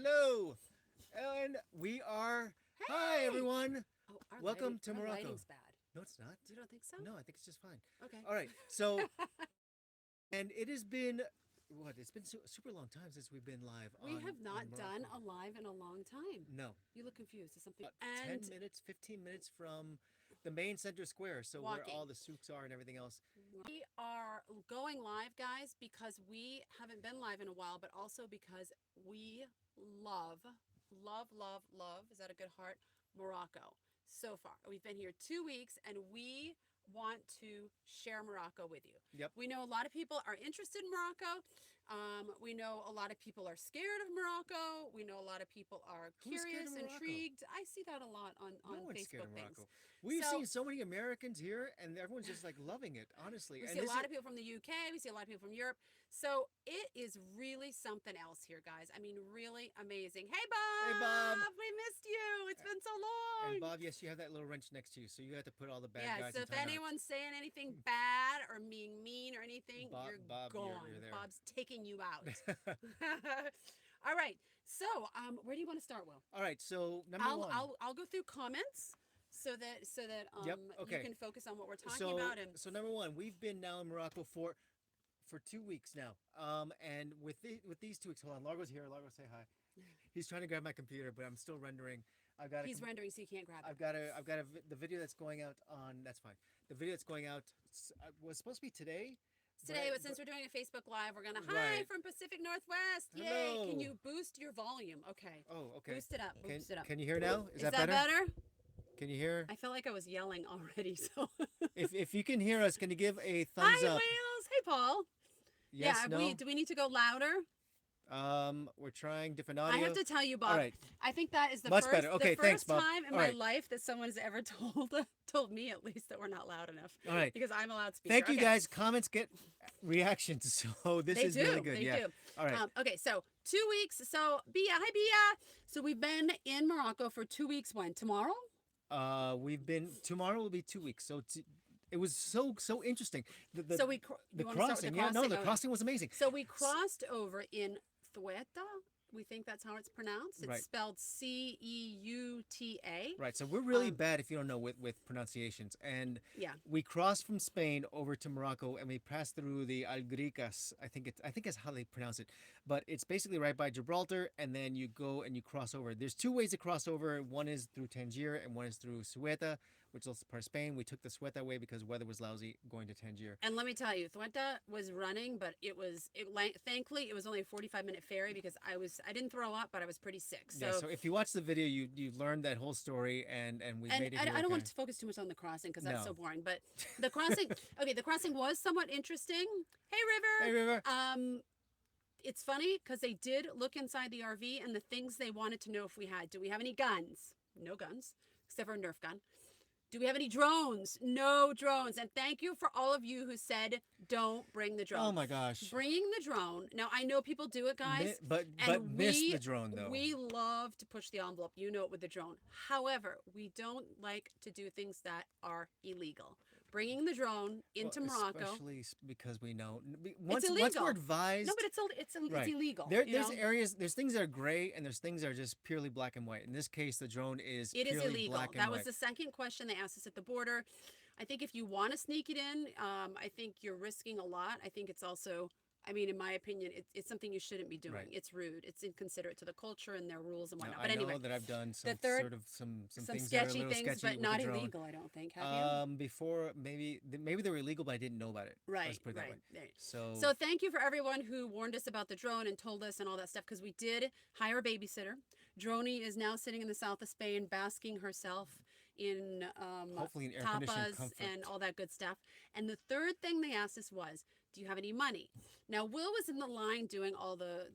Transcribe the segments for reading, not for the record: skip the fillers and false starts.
Hello, and we are. Hi, Hey! everyone. Oh, Welcome to our Morocco. lighting's bad. No, it's not. You don't think so? No, I think it's just fine. Okay. All right. So, and it has been what? It's been super long time since we've been live We on have not done Morocco. a live in a long time. No, You look confused. Is something about and 10 minutes, 15 minutes from the main center square. So where walking. all the souks are and everything else. We are going live, guys, because we haven't been live in a while, but also because we love, love. Is that a good heart? Morocco. So far, we've been here 2 weeks, and we want to share Morocco with you. Yep. We know a lot of people are interested in Morocco. We know a lot of people are scared of Morocco. We know a lot of people are Who's scared of curious, Morocco? intrigued. I see that a lot No on one's scared Facebook of things. Morocco. We've So seen so many Americans here, and everyone's just like loving it, honestly. we And see a this lot is of people from the UK. We see a lot of people from Europe. So it is really something else here, guys. I mean, really amazing. Hey, hey, Bob. Bob, we missed you. It's been so And long. Bob, yes, you have that little wrench next to you, so you have to put all the bad Yeah, guys so in if timeout. anyone's saying anything bad or being mean or anything, you're Bob, gone. you're there. Bob's taking you out. All right. So, where do you want to start, Will? All right, so number one. I'll go through comments so that Yep. you Okay. can focus on what we're talking So about and so number one, we've been now in Morocco for 2 weeks now. And with these 2 weeks, hold on, Largo's here. Largo, say hi. He's trying to grab my computer, but I'm still rendering. I've got he's rendering so you can't grab it. the video that's going out on. That's fine. The video that's going out was supposed to be today. Today, but since we're doing a Facebook Live, we're gonna hi Right. from Pacific Northwest. Yay! Hello. Can you boost your volume? Okay. Oh, okay. Boost it up. Boost it up. Can you hear now? Is that better? Can you hear? I felt like I was yelling already. So. If you can hear us, can you give a Hi, thumbs up? Wales. Hey, Paul. Yes, yeah. no. Do we need to go louder? We're trying different audio. I have to tell you, Bob. All right. I think that is the Much first, better. Okay, the thanks, first Bob. time in All my right. life that someone's ever told me at least that we're not loud enough. All right. Because I'm a loudspeaker. Thank you, Okay. guys. Comments get reactions, so this is really good. They Yeah. do. All right. Okay, so 2 weeks. So Bia, hi Bia. So we've been in Morocco for 2 weeks. When? Tomorrow? We've been. Tomorrow will be 2 weeks. So it was so interesting. The So we the you wanna start with crossing. the Yeah. No, crossing? the Okay. crossing was amazing. So we crossed over in Thueta. We think that's how it's pronounced. It's Right. spelled Ceuta. Right. So we're really Um, bad if you don't know with pronunciations. And Yeah. we crossed from Spain over to Morocco, and we passed through the Algericas. I think that's how they pronounce it. But it's basically right by Gibraltar, and then you go and you cross over. There's two ways to cross over. One is through Tangier, and one is through Ceuta, which is also part of Spain. We took the Ceuta way because weather was lousy going to Tangier. And let me tell you, Thueta was running, but thankfully it was only a 45-minute ferry because I didn't throw up, but I was pretty sick. So, Yeah. So if you watch the video, you learned that whole story, and we made it. I don't want to focus too much on the crossing because that's No. so boring. But the crossing, okay, the crossing was somewhat interesting. Hey, River. Hey, River. It's funny because they did look inside the RV and the things they wanted to know if we had. Do we have any guns? No guns, except for a Nerf gun. Do we have any drones? No drones. And thank you for all of you who said don't bring the drone. Oh my gosh. Bringing the drone. Now I know people do it, guys. But and miss the drone though. We love to push the envelope. You know it with the drone. However, we don't like to do things that are illegal. Bringing the drone into Morocco. Especially because we know It's illegal. Once we're advised. No, but it's Right. illegal. There's areas, there's things that are gray, and there's things that are just purely black and white. In this case, the drone is It is purely illegal. black and That white. was the second question they asked us at the border. I think if you want to sneak it in, I think you're risking a lot. I think it's also, I mean, in my opinion, it's something you shouldn't be doing. Right. It's rude. It's inconsiderate to the culture and their rules and Now, whatnot. I But anyway, know that I've done some third- sort of some some things that are a sketchy little things, sketchy but with not the drone. illegal. I don't think. Have you? Before maybe they were illegal, but I didn't know about it. Let's Right, put it that right. way. right. So So thank you for everyone who warned us about the drone and told us and all that stuff because we did hire a babysitter. Droney is now sitting in the south of Spain, basking herself in hopefully in air conditioned tapas comfort. and all that good stuff. And the third thing they asked us was, "Do you have any money?" Now Will was in the line doing all the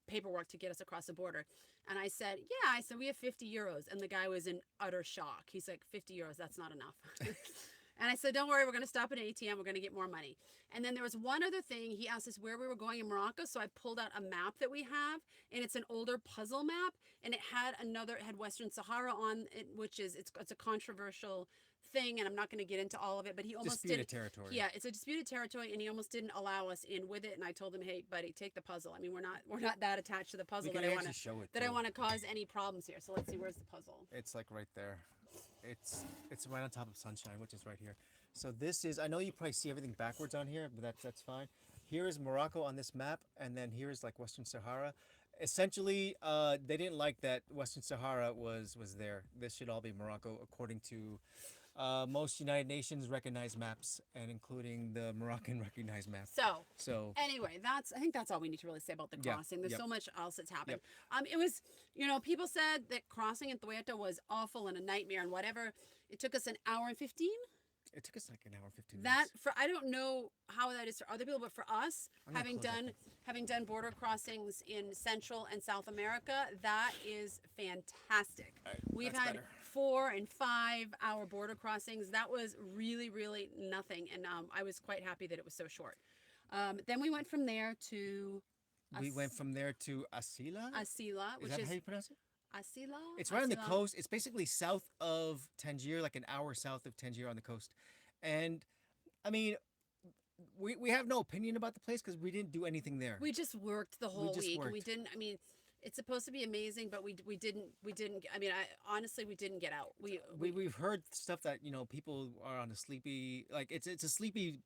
paperwork to get us across the border, and I said, "Yeah." I said, "We have 50 euros," and the guy was in utter shock. He's like, "50 euros? That's not enough." And I said, "Don't worry, we're going to stop at an ATM. We're going to get more money." And then there was one other thing. He asked us where we were going in Morocco. So I pulled out a map that we have, and it's an older puzzle map, and it had Western Sahara on it, which is it's a controversial thing, and I'm not going to get into all of it, but he almost Disputed did. territory. Yeah, it's a disputed territory, and he almost didn't allow us in with it. And I told him, hey, buddy, take the puzzle. I mean, we're not that attached to the puzzle We that can I want actually to show it. that I too. want to cause any problems here. So let's see, where's the puzzle? It's like right there. It's right on top of Sunshine, which is right here. So this is. I know you probably see everything backwards on here, but that's fine. Here is Morocco on this map, and then here is like Western Sahara. Essentially, they didn't like that Western Sahara was there. This should all be Morocco, according to most United Nations recognized maps, and including the Moroccan recognized map. So anyway, I think that's all we need to really say about the Yeah, crossing. There's yep. so much else that's happened. Yep. It was, people said that crossing in Thueta was awful and a nightmare and whatever. It took us an hour and 15. It took us like an hour and 15 That minutes. for I don't know how that is for other people, but for us, I'm gonna having close that done thing. having done border crossings in Central and South America, that is fantastic. All right, We've that's had better. 4 and 5 hour border crossings. That was really, really nothing, and I was quite happy that it was so short. Then we went from there to We went from there to Asila. Asila, Is which that is how you pronounce it? Asila. It's right on the Asila. coast. It's basically south of Tangier, like an hour south of Tangier on the coast. And I mean, we have no opinion about the place because we didn't do anything there. We just worked the whole just week, and we worked. didn't. I mean, it's supposed to be amazing, but we didn't. I mean, honestly, we didn't get out. We've heard stuff that people are on a sleepy, like it's a sleepy,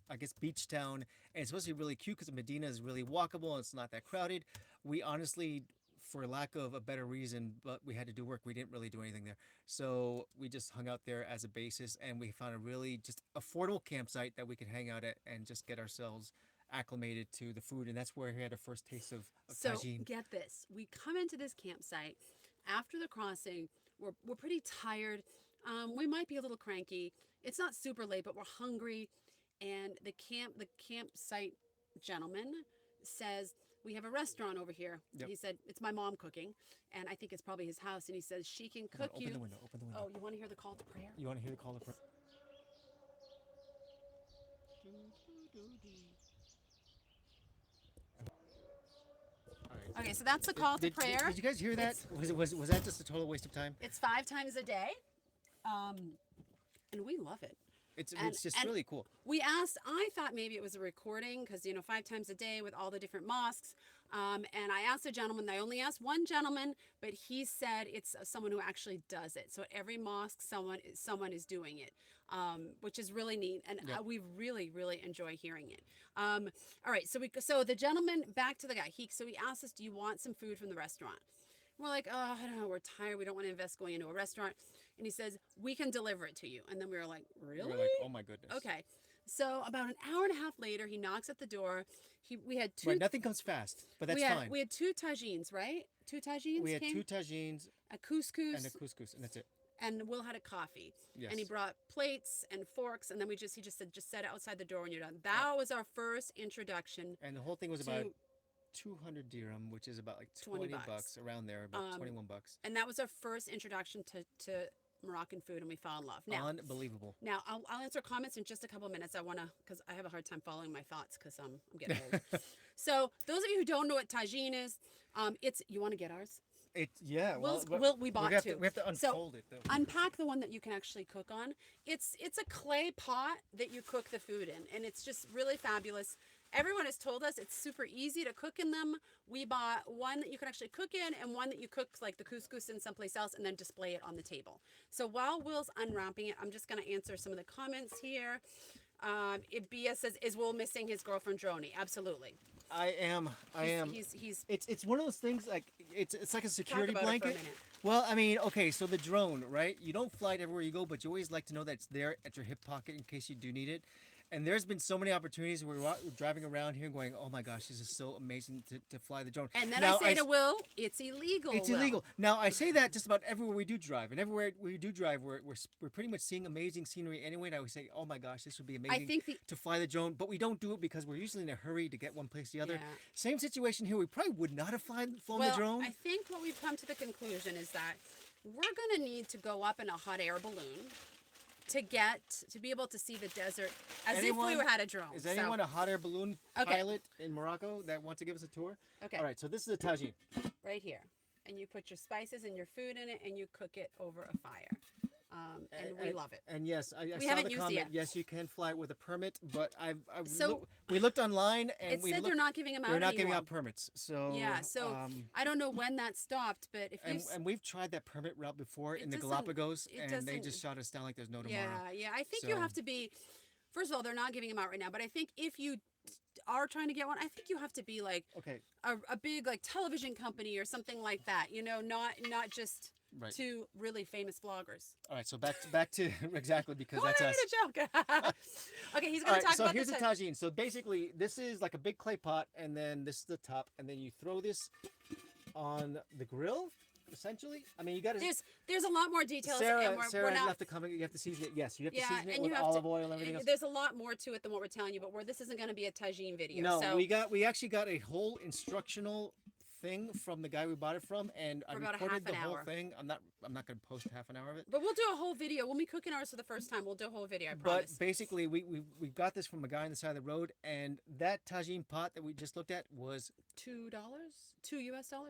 I guess, beach town, and it's supposed to be really cute because Medina is really walkable and it's not that crowded. We honestly, for lack of a better reason, but we had to do work. We didn't really do anything there, so we just hung out there as a basis, and we found a really just affordable campsite that we could hang out at and just get ourselves acclimated to the food, and that's where we had our first taste of So tagine. get this: we come into this campsite after the crossing. We're pretty tired. We might be a little cranky. It's not super late, but we're hungry. And the campsite gentleman says, we have a restaurant over here. Yep. He said, it's my mom cooking, and I think it's probably his house. And he says she can Come on, cook open you. the window. Open the window. Oh, you want to hear the call to prayer? You want to hear the call to prayer? Okay, so that's the call to prayer. Did you guys hear that? Was that just a total waste of time? It's 5 times a day, and we love it. It's just really cool. We asked, I thought maybe it was a recording because, 5 times a day with all the different mosques. And I asked a gentleman, I only asked one gentleman, but he said it's someone who actually does it. So at every mosque, someone is doing it, which is really neat. And Yep. we really, really enjoy hearing it. All right. So the gentleman, back to the guy, he asked us, do you want some food from the restaurant? We're like, oh, I don't know. We're tired. We don't want to invest going into a restaurant. And he says, we can deliver it to you. And then we were like, really? We're like, oh my goodness. Okay. So about an hour and a half later, he knocks at the door. We had 2. Right, nothing comes fast, but that's fine. We had 2 tagines, right? 2 tagines. We had 2 tagines a couscous, and a couscous, and that's it. and Will had a coffee. Yes. And he brought plates and forks, and then he just said, just set it outside the door when you're done. That was our first introduction. And the whole thing was to- about 200 dirham, which is about like 20 bucks around there, about 21 bucks. And that was our first introduction to Moroccan food, and we fell in love. Now, Unbelievable. Now, I'll answer comments in just a couple of minutes. Because I have a hard time following my thoughts because I'm getting old. So, those of you who don't know what tagine is, you want to get ours? We bought 2. We have to unfold it, though. Unpack the one that you can actually cook on. It's a clay pot that you cook the food in, and it's just really fabulous. Everyone has told us it's super easy to cook in them. We bought one that you can actually cook in and one that you cook like the couscous in someplace else and then display it on the table. So while Will's unwrapping it, I'm just going to answer some of the comments here. Ibia says, is Will missing his girlfriend Droney? Absolutely. I am. He's It's one of those things, like it's like a security about it for a blanket. minute. Well, I mean, okay, so the drone, right? You don't fly it everywhere you go, but you always like to know that it's there at your hip pocket in case you do need it. And there's been so many opportunities where we're driving around here going, oh my gosh, this is so amazing to fly the drone. And then Now, I say to Will, it's illegal. it's Will. illegal. Now, I say that just about everywhere we do drive. And everywhere we do drive, we're pretty much seeing amazing scenery anyway. And I always say, oh my gosh, this would be amazing think to fly the drone. But we don't do it because we're usually in a hurry to get one place to the other. Yeah. Same situation here. We probably would not have flown Well, the drone. I think what we've come to the conclusion is that we're going to need to go up in a hot air balloon to be able to see the desert as if we had a drone. Is anyone a hot air balloon Okay. pilot in Morocco that wants to give us a tour? Okay. All right, so this is a tagine. Right here. And you put your spices and your food in it and you cook it over a fire. and we love it. And yes, I We saw haven't the used it comment. yet. Yes, you can fly it with a permit, but So we looked online and it said they're not giving them they're out not giving anymore. out permits. So Yeah, so I don't know when that stopped, but if you and we've tried that permit route before it in the doesn't Galapagos, it and they doesn't just shot us down like there's no tomorrow. yeah, I think you So have to be first of all, they're not giving them out right now, but I think if you are trying to get one, I think you have to be like okay, a big like television company or something like that, not just right. two really famous vloggers. All right, so back to exactly because Come on, that's I us. made a joke. Okay, he's All going to right, talk so about here's the the tagine. So basically, this is like a big clay pot, and then this is the top, and then you throw this on the grill. Essentially, I mean, you got to. There's a lot more details, Sarah, and we're Sarah, not. you have to come. You have to season it. Yes, you have to Yeah, season it and with you have olive to. oil and everything else. There's a lot more to it than what we're telling you, but this isn't going to be a tagine video. No, so we actually got a whole instructional thing from the guy we bought it from, and I For about a recorded half the an whole hour. thing. I'm not going to post half an hour of it. But we'll do a whole video when we cook in ours for the first time. We'll do a whole video. I But promise. basically, we got this from a guy on the side of the road, and that tagine pot that we just looked at was $2, $2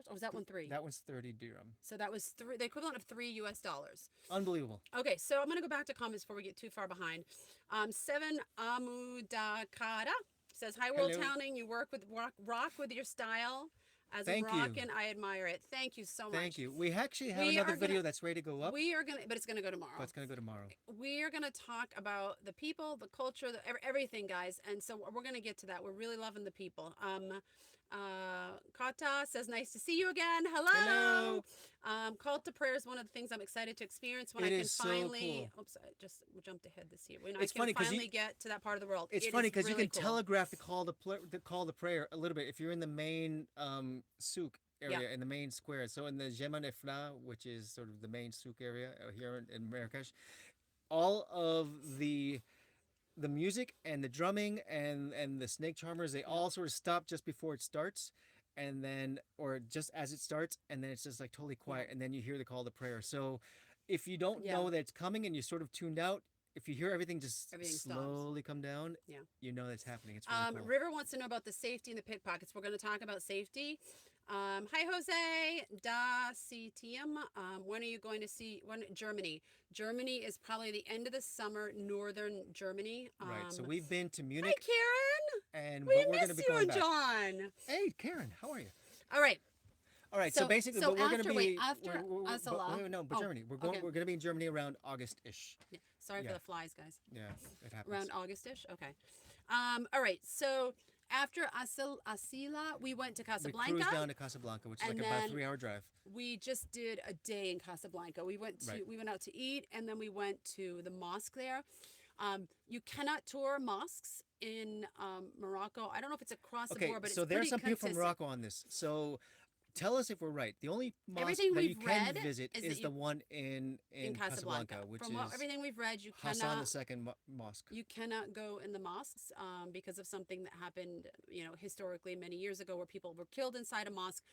or was that one $3? that one's 30 dirham. So that was the equivalent of $3. Unbelievable. Okay, so I'm gonna go back to comments before we get too far behind. Seven Amudakara says, "Hi, Hello. Worldtowning. You work with rock with your style. As Thank a rock, you. and I admire it. Thank you so much. Thank you. We actually have We another are video gonna- that's ready to go up, We are gonna, but it's gonna go tomorrow. but it's going to go tomorrow. We are gonna talk about the people, the culture, everything, guys. And so we're gonna get to that. We're really loving the people. Kata says, "Nice to see you again. Hello." Call to prayer is one of the things I'm excited to experience when It I can is so finally. cool. Oops, I just jumped ahead this year. When It's I funny can 'cause you- finally get to that part of the world. It's It funny is because really you can cool. telegraph the call to prayer a little bit if you're in the main souk area, Yeah. in the main square. So in the Jeman Efna, which is sort of the main souk area here in Marrakesh, all of the music and the drumming and the snake charmers, they all sort of stop just before it starts, and then or just as it starts, and then it's just like totally quiet, and then you hear the call to prayer. So if you don't Yeah. know that it's coming and you're sort of tuned out, if you hear everything just Everything stops. slowly come down, Yeah. you know that's happening. It's really cool. River wants to know about the safety and the pickpockets. We're going to talk about safety. Hi, Jose. Da CTM. When are you going to see Germany? Germany is probably the end of the summer, northern Germany. Right. So we've been to Hi, Munich, Karen. and We but we're going to miss be you going and back. John. Hey, Karen, how are you? All right. All right. So, basically, so but we're going to after- be wait, after Asala- no, but oh, Germany. We're okay. going to be in Germany around August-ish. Yeah, sorry Yeah. for the flies, guys. Yeah, it happens. Around August-ish. Okay. All right. So after Asila, we went to we Casablanca. cruised down to Casablanca, which is and like about a then 3-hour drive. We just did a day in Casablanca. We went Right. out to eat, and then we went to the mosque there. You cannot tour mosques in Morocco. I don't know if it's across the Okay, board, but so it's there's pretty some people from consistent. Morocco on this. So tell us if we're right. The only mosque Everything that you we've can read visit is is that the you- one in Casablanca, which From is everything we've read, you Hassan cannot II mosque. you cannot go in the mosques because of something that happened, historically many years ago, where people were killed inside a mosque.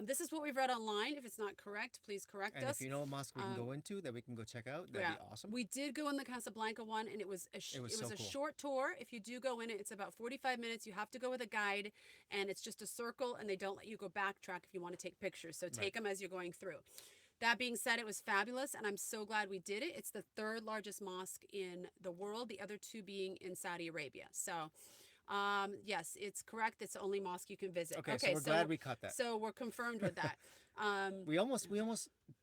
This is what we've read online. If it's not correct, please correct And us. if you know a mosque we can go into that we can go check out, that'd Yeah. be awesome. We did go in the Casablanca one, and it was a It was so a cool. short tour. If you do go in it, it's about 45 minutes. You have to go with a guide, and it's just a circle, and they don't let you go backtrack if you want to take pictures. So take them as you're going through. That being said, it was fabulous, and I'm so glad we did it. It's the third largest mosque in the world, the other two being in Saudi Arabia. So, yes, it's correct. It's the only mosque you can visit. Okay, so we're glad we caught that. So we're confirmed with that. We almost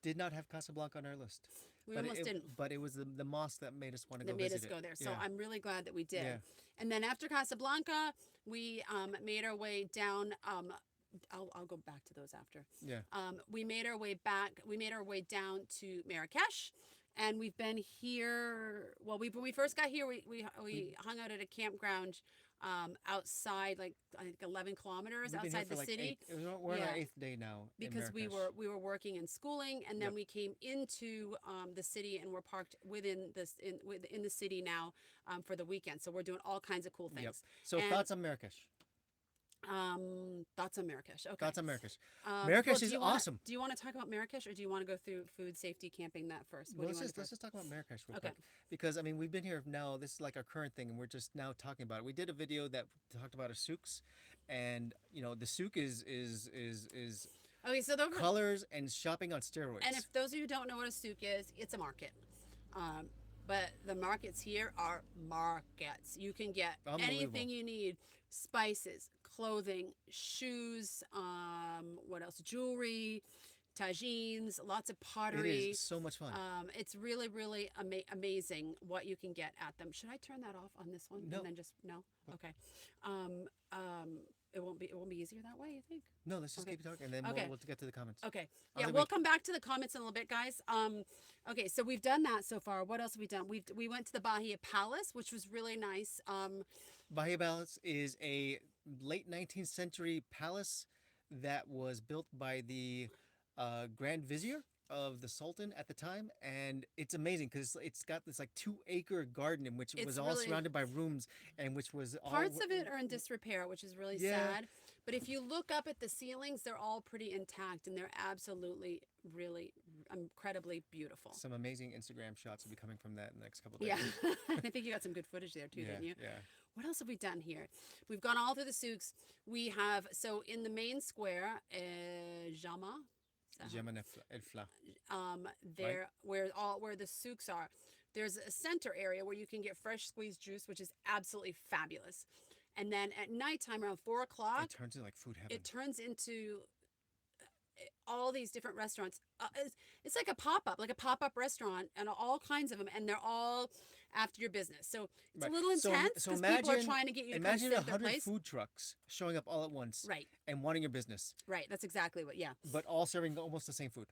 did not have Casablanca on our list. We But almost it, didn't. But it was the mosque that made us want to That go made us visit go it. there. So Yeah. I'm really glad that we did. Yeah. And then after Casablanca, we made our way down. I'll go back to those after. Yeah. We made our way back. We made our way down to Marrakesh, and we've been here. Well, when we first got here, we hung out at a campground outside, like I think 11 kilometers We've been here outside for the like city. we're on our Yeah. 8th day now. in Because we Marrakesh. were working and schooling, and then Yep. we came into the city, and we're parked within in the city now for the weekend. So we're doing all kinds of cool Yep. things. So And- thoughts on Marrakesh? Thoughts on Marrakesh? Okay. Thoughts on Marrakesh? Well, Marrakesh do is you wanna- awesome. Do you want to talk about Marrakesh, or do you want to go through food safety camping that first? What do you want to Let's just talk about Marrakesh real Okay. quick, because I mean we've been here now. This is like our current thing, and we're just now talking about it. We did a video that talked about our souks, and the souk is Okay, so colors and shopping on steroids. and if those of you who don't know what a souk is, it's a market. Um, but the markets here are markets. You can get Unbelievable. anything you need: spices, clothing, shoes, what else? Jewelry, tagines, lots of It is pottery. so much fun. It's really, really amazing what you can get at them. Should I turn that off on this one and No, then just no? Okay. Um, um, it won't be easier that way. You think? no. Let's just Okay. keep talking, and then Okay. we'll get to the comments. Okay. I Yeah, think we'll we come back to the comments in a little bit, guys. Okay, so we've done that so far. What else have we done? We went to the Bahia Palace, which was really nice. Bahia Palace is a late 19th century palace that was built by the Grand Vizier of the Sultan at the time, and it's amazing because it's got this like 2 acre garden in which it was It's all really surrounded by rooms, and which was all parts of it are in disrepair, which is really yeah, sad. But if you look up at the ceilings, they're all pretty intact and they're absolutely, really incredibly beautiful. some amazing Instagram shots will be coming from that in the next couple of Yeah, days. I think you got some good footage there too, Yeah, didn't you? yeah. What else have we done here? We've gone all through the souks. We have so in the main square, Jama, Gemini El Fla, right? there where the souks are. There's a center area where you can get fresh squeezed juice, which is absolutely fabulous. And then at nighttime around 4 o'clock, It turns into like food heaven. it turns into all these different restaurants. It's like a pop up restaurant, and all kinds of them, and they're all after your business. So it's Right. a little intense So because people are imagine trying to get you to come imagine sit at their 100 place. food trucks showing up all at once Right, and wanting your business, right. That's exactly what. Yeah. but all serving almost the same food.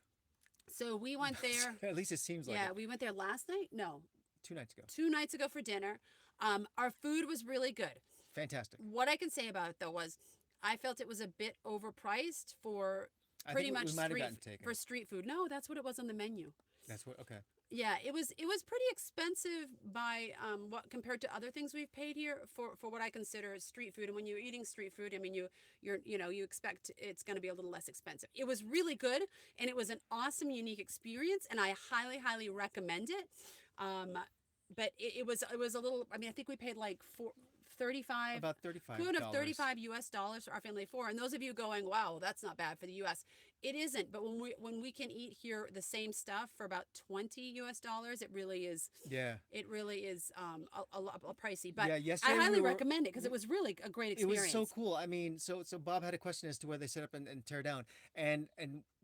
So we went there. At least it seems like Yeah, it. we went there last night. No, 2 nights ago. 2 nights ago for dinner. Our food was really good. Fantastic. What I can say about it though was, I felt it was a bit overpriced for I pretty think much we might have street gotten taken. for street food. No, that's what it was on the menu. That's what. Okay. Yeah, it was pretty expensive by what compared to other things we've paid here for what I consider street food. And when you're eating street food, I mean you expect it's going to be a little less expensive. It was really good, and it was an awesome, unique experience, and I highly recommend it. But it was a little. I mean, I think we paid like 35 About 35. good of 35 US dollars for our family of four. And those of you going, wow, that's not bad for the US. It isn't, but when we can eat here the same stuff for about 20 US dollars, it really is. Yeah. It really is a lot pricey. But Yeah. I Yesterday highly recommend it because it was really a great It experience. was so cool. I mean, so Bob had a question as to where they set up and tear down, and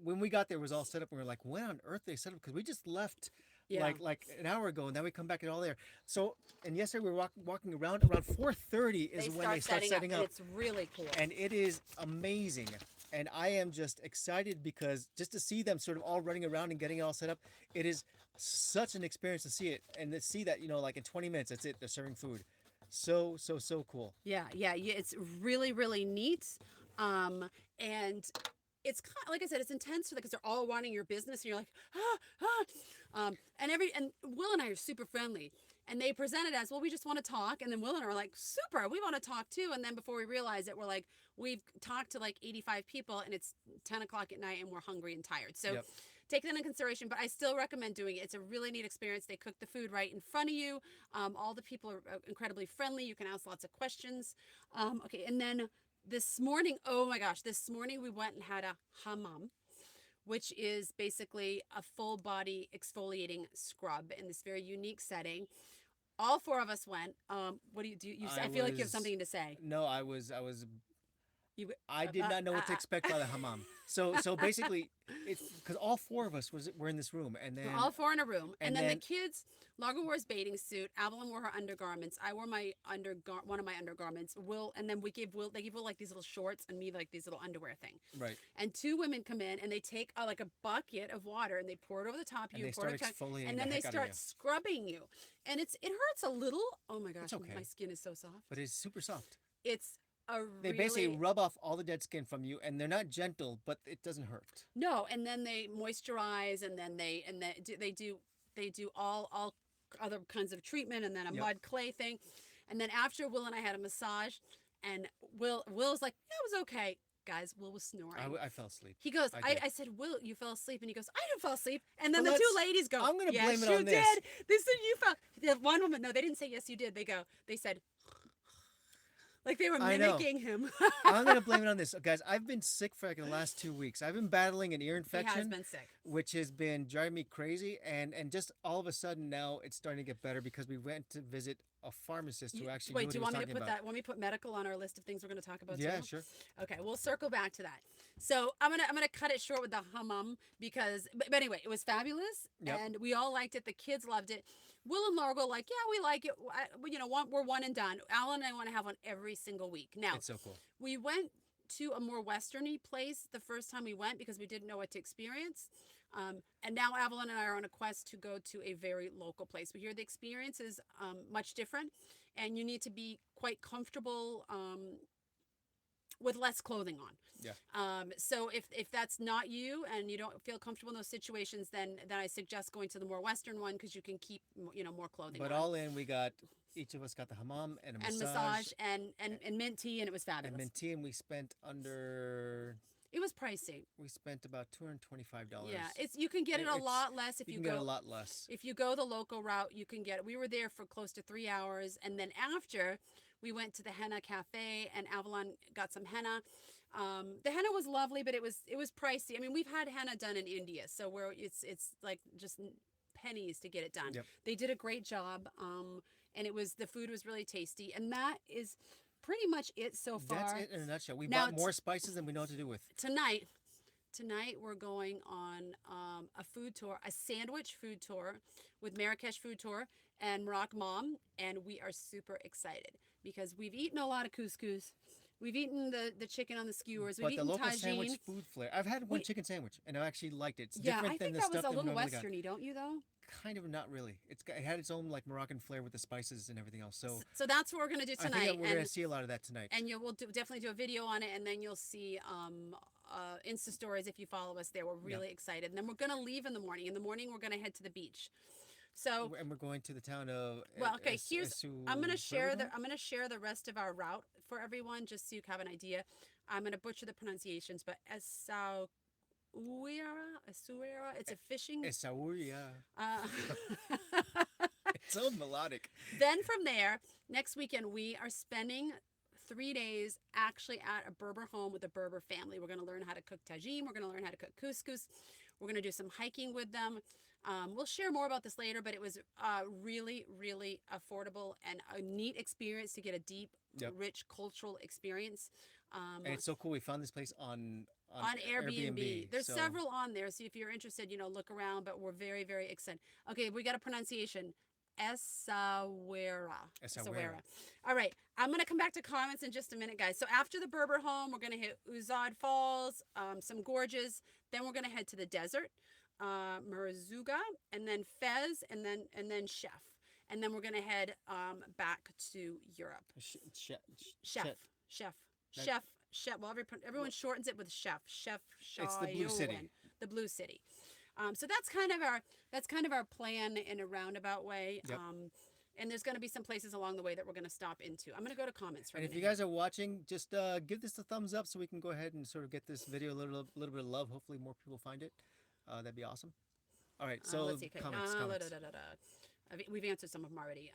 when we got there, it was all set up, and we were like, when on earth they set up? Because we just left Yeah. like an hour ago, and then we come back and all there. So and yesterday we were walking around 4:30 is when they start setting up. And it's really cool. And it is amazing. And I am just excited because just to see them sort of all running around and getting it all set up, it is such an experience to see it and to see that, like in 20 minutes, that's it, they're serving food. So cool. Yeah, it's really, really neat. And it's kind like I said, it's intense because they're all wanting your business, and you're like, and Will and I are super friendly, and they present it as, well, we just want to talk, and then Will and I are like, super, we want to talk too, and then before we realize it, we're like, we've talked to like 85 people, and it's 10 o'clock at night, and we're hungry and tired. So. Yep. Take that into consideration, but I still recommend doing it. It's a really neat experience. They cook the food right in front of you. All the people are incredibly friendly. You can ask lots of questions. Okay, and then this morning, oh my gosh, this morning we went and had a hammam, which is basically a full body exfoliating scrub in this very unique setting. All four of us went. What do you do? I feel like you have something to say. No, I was I did uh, not know what to uh, expect by the hammam. So basically, it's because all four of us were in this room, and then We're all four in a room, and then the then- kids. Largo wore his bathing suit. Avalon wore her undergarments. I wore my one of my undergarments. And then they give Will like these little shorts, and me like these little underwear thing. right, And two women come in, and they take like a bucket of water, and they pour it over the top of and you, they pour it start over exfoliating and the then they heck out of start you. scrubbing you, and it hurts a little. Oh my gosh, It's okay. my skin is so soft. But it's super soft. It's a They really basically rub off all the dead skin from you, and they're not gentle, but it doesn't hurt. no, and then they moisturize, and then they do all other kinds of treatment, and then a Yep. mud clay thing, and then after Will and I had a massage, and Will's like, yeah, it was okay, guys. Will was snoring. I fell asleep. He goes, I did. I said, Will, you fell asleep, and he goes, I didn't fall asleep, and then Well, the two that's- ladies go, I'm gonna yes, blame it you on this. did. They said you fell. The one woman, no, they didn't say yes, you did. They said. Like they were I know. mimicking him. I'm gonna blame it on this, guys. I've been sick for like the last 2 weeks. I've been battling an ear He has infection, been sick. which has been driving me crazy, and just all of a sudden now it's starting to get better because we went to visit a pharmacist who actually knew Wait, what do he you was want me to talking put about. that? Want me to put medical on our list of things we're going to talk about too? Yeah, sure. Okay, we'll circle back to that. So I'm gonna cut it short with the hammam because, but anyway, it was fabulous Yep. and we all liked it. The kids loved it. Will and Largo like, yeah, we like it. We're one and done. Alan and I want to have one every single week. Now, It's so cool. we went to a more westerny place the first time we went because we didn't know what to experience. And now Avalon and I are on a quest to go to a very local place. We hear the experience is much different, and you need to be quite comfortable with less clothing on. Yeah. So if that's not you and you don't feel comfortable in those situations, then I suggest going to the more Western one because you can keep more clothing But on. all in, we got each of us got the hammam and a And massage and mint tea, and it was and fabulous. mint tea, and we spent under. It was pricey. We spent about $225. Yeah, it's you can get it a It's lot less if you you can go get a lot less. if you go the local route. You can get it. We were there for close to 3 hours, and then after we went to the henna cafe, and Avalon got some henna. The henna was lovely, but it was pricey. I mean, we've had henna done in India, so where it's like just pennies to get it done. Yep. They did a great job, and the food was really tasty, and that is pretty much it so far. That's it in a nutshell. We Now, bought more spices than we know what to do with. Tonight we're going on a food tour, a sandwich food tour with Marrakesh Food Tour and Morocco Mom, and we are super excited because we've eaten a lot of couscous. We've eaten the chicken on the skewers. We've But the eaten local tagine. sandwich food flair. I've had one We- chicken sandwich, and I actually liked it. It's Yeah, different I than think the that stuff was a that we little normally got. westerny, don't you though? Kind of not really. It had its own like Moroccan flair with the spices and everything else. So So that's what we're gonna do I tonight. think we're gonna see a lot of that tonight. And we'll definitely do a video on it, and then you'll see Insta stories if you follow us there. We're really excited, and then we're gonna leave in the morning. In the morning, we're gonna head to the beach. So And we're going to the town of. well, okay. I'm gonna share Esuerdo? I'm gonna share the rest of our route for everyone, just so you have an idea. I'm gonna butcher the pronunciations, but Essaouira. It's a fishing. Essaouira. Uh, It's so melodic. Then from there, next weekend we are spending 3 days actually at a Berber home with a Berber family. We're going to learn how to cook tagine. We're going to learn how to cook couscous. We're going to do some hiking with them. We'll share more about this later, but it was really, really affordable and a neat experience to get a deep, rich cultural experience. And it's so cool. We found this place on Airbnb. There's so- several on there. So if you're interested, look around, but we're very, very excited. Okay, we got a pronunciation. Essaouira. All right. I'm going to come back to comments in just a minute, guys. So after the Berber home, we're going to hit Uzad Falls, some gorges. Then we're going to head to the desert, Marazuga, and then Fez, and then Chef. And then we're going to head back to Europe. Chef. Well, everyone shortens it with Chef. It's the Blue City. The Blue City. So that's kind of our plan in a roundabout way. Yep. And there's going to be some places along the way that we're going to stop into. I'm going to go to comments. And if you guys are watching, just give this a thumbs up so we can go ahead and sort of get this video a little bit of love. Hopefully more people find it. That'd be awesome. All right, so let's see. comments. We've answered some of them already.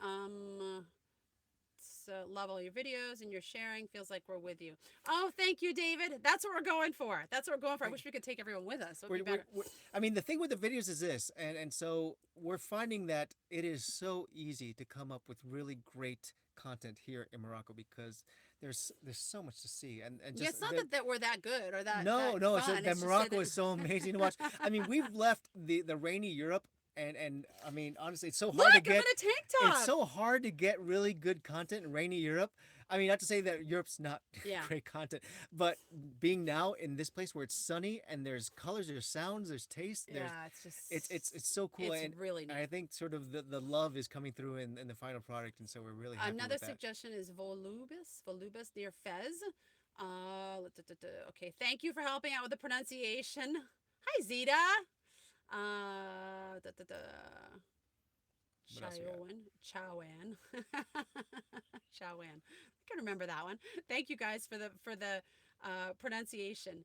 So love all your videos and your sharing. Feels like we're with you. Oh, thank you, David. That's what we're going for. I wish we could take everyone with us. It would be better. I mean, the thing with the videos is this, and so we're finding that it is so easy to come up with really great content here in Morocco because there's so much to see, and just it's not that we're that good or that. No, it's fun. that Morocco is so amazing to watch. I mean, we've left the rainy Europe. And I mean, honestly, it's so hard to get. I'm in a tank top. It's so hard to get really good content in rainy Europe. I mean, not to say that Europe's not great content, but being now in this place where it's sunny and there's colors, there's sounds, there's taste. It's so cool. It's really neat. And I think sort of the love is coming through in the final product, and so we're really happy Another with that. suggestion is Volubis near Fez. Okay, thank you for helping out with the pronunciation. Hi, Zita. Chawan. I can remember that one. Thank you guys for the pronunciation.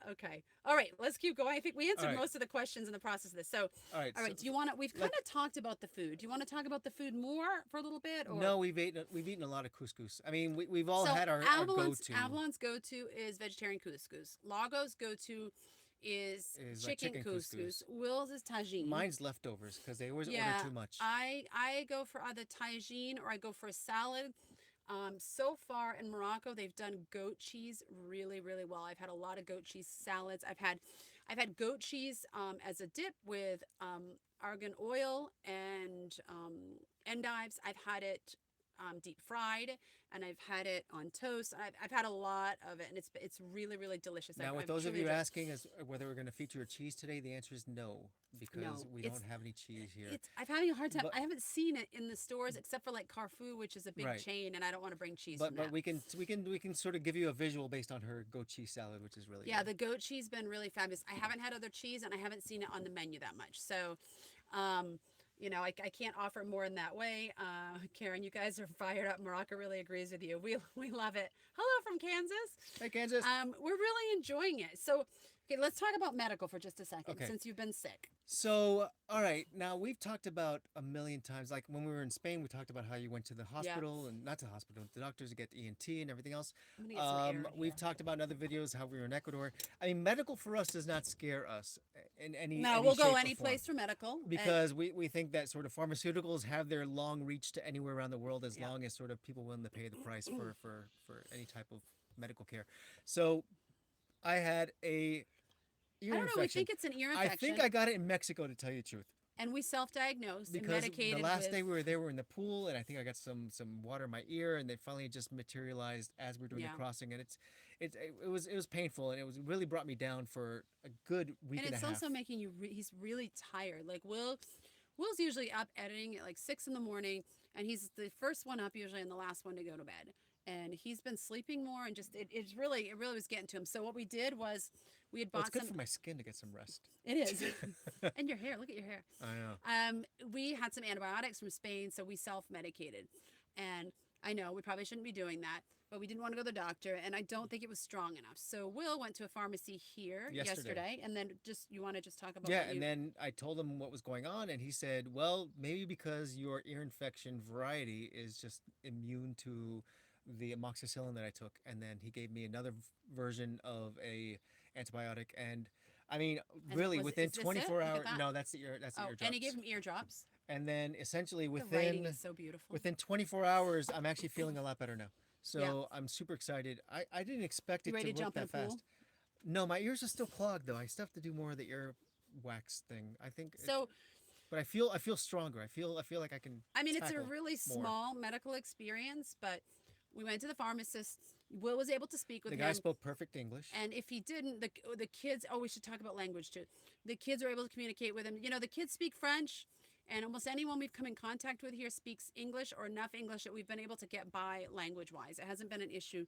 Okay. All right. Let's keep going. I think we All answered right. most of the questions in the process of this. So, All right. all So right. Do you want to? We've kind let of talked about the food. Do you want to talk about the food more for a little bit, or? no, we've eaten a lot of couscous. I mean, we've all So had our go Avalon's to Avalon's go-to is vegetarian couscous. Lago's go-to is is like chicken chicken couscous. couscous. Will's is tagine. Mine's leftovers because they always order Yeah, too much. I go for either tagine or I go for a salad. So far in Morocco, they've done goat cheese really well. I've had a lot of goat cheese salads. I've had goat cheese as a dip with argan oil and endives. I've had it deep fried, and I've had it on toast. I've had a lot of it, and it's really delicious. Now, with I've those of truly you enjoyed it. asking as whether we're going to feature cheese today, the answer is no because No, we don't have any cheese here. it's I'm having a hard time. But I haven't seen it in the stores except for like Carrefour, which is a big right, chain, and I don't want to bring cheese but from that. we can sort of give you a visual based on her goat cheese salad, which is really Yeah, good. the goat cheese been really fabulous. I haven't had other cheese, and I haven't seen it on the menu that much. So, um, I can't offer more in that way. Karen, you guys are fired up. Morocco really agrees with you. We love it. Hello from Kansas. Hey, Kansas. We're really enjoying it. So, okay, let's talk about medical for just a second, Okay. since you've been sick. So, all right. Now, we've talked about a million times, like when we were in Spain, we talked about how you went to the Yeah, hospital and not to the hospital, the doctors to get ENT and everything else. I'm gonna get some air in We've here. talked about in other videos how we were in Ecuador. I mean, medical for us does not scare us in No, any we'll go shape or any form place for medical. And because we think that sort of pharmaceuticals have their long reach to anywhere around the world as yeah, long as sort of people willing to pay the price for any type of medical care. So I had a I ear don't know. We infection. think it's an ear I think infection, I got it in Mexico, to tell you the truth, and we self-diagnosed and because the medicated last with. day we were there, we were in the pool, and I think I got some water in my ear, and they finally just materialized as we were doing the Yeah. crossing, and it was painful, and it was really brought me down for a good week And and a it's half. also making you he's really tired. Like Will's usually up editing at like 6 in the morning, and he's the first one up usually and the last one to go to bed, and he's been sleeping more, and just it really was getting to him. So what we did was we had Well, it's bought good some. for my skin to get some rest. It is. And your hair, look at your hair. I know. We had some antibiotics from Spain, so we self-medicated, and I know we probably shouldn't be doing that, but we didn't want to go to the doctor, and I don't think it was strong enough. So Will went to a pharmacy here Yesterday. yesterday, and then just you want to just talk about Yeah, what and you. then I told him what was going on, and he said, "Well, maybe because your ear infection variety is just immune to the amoxicillin that I took." And then he gave me another version of a antibiotic, and I mean, And really within is this it? 24 Look at hours. that. No, that's the Oh, and he gave eardrops. him eardrops. And then essentially The writing within is so beautiful. within 24 hours, I'm actually feeling a lot better now. Yeah. So I'm super excited. I didn't expect You it to ready to work jump in a that fast. pool? No, my ears are still clogged though. I still have to do more of the ear wax thing. I think it's, So, but I feel stronger. I feel like I can I mean, it's a tackle really more. small medical experience, but we went to the pharmacist. Will was able to speak with The guy him. spoke perfect English. And if he didn't, the kids. Oh, we should talk about language too. The kids are able to communicate with him. The kids speak French, and almost anyone we've come in contact with here speaks English or enough English that we've been able to get by language wise. It hasn't been an issue.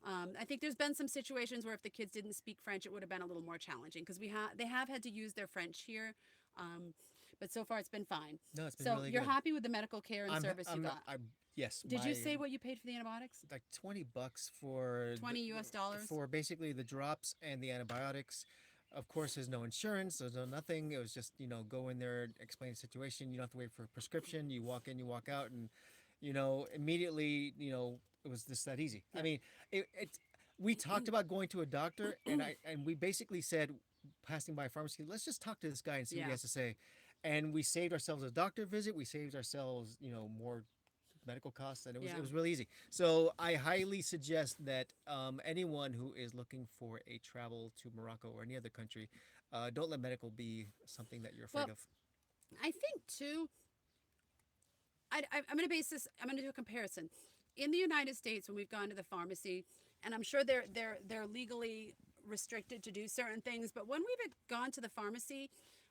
I think there's been some situations where if the kids didn't speak French, it would have been a little more challenging because they have had to use their French here. Um, but so far it's been fine. No, it's been So really you're good. happy with the medical care and I'm service you I'm got? I'm yes, Did my you say what you paid for the antibiotics? like $20 for 20 US dollars. for basically the drops and the antibiotics. Of course, there's no insurance, there's no nothing. It was just, go in there, explain the situation. You don't have to wait for a prescription. You walk in, you walk out, and immediately, it was just that easy. I Yeah. mean, we talked about going to a doctor, and we basically said, passing by a pharmacy, let's just talk to this guy and see what he Yeah. has to say. And we saved ourselves a doctor visit. We saved ourselves, more medical costs, and it was Yeah. it was really easy. So I highly suggest that anyone who is looking for a travel to Morocco or any other country, don't let medical be something that you're afraid Well, of. I think too. I'm going to base this. I'm going to do a comparison. In the United States, when we've gone to the pharmacy, and I'm sure they're legally restricted to do certain things, but when we've gone to the pharmacy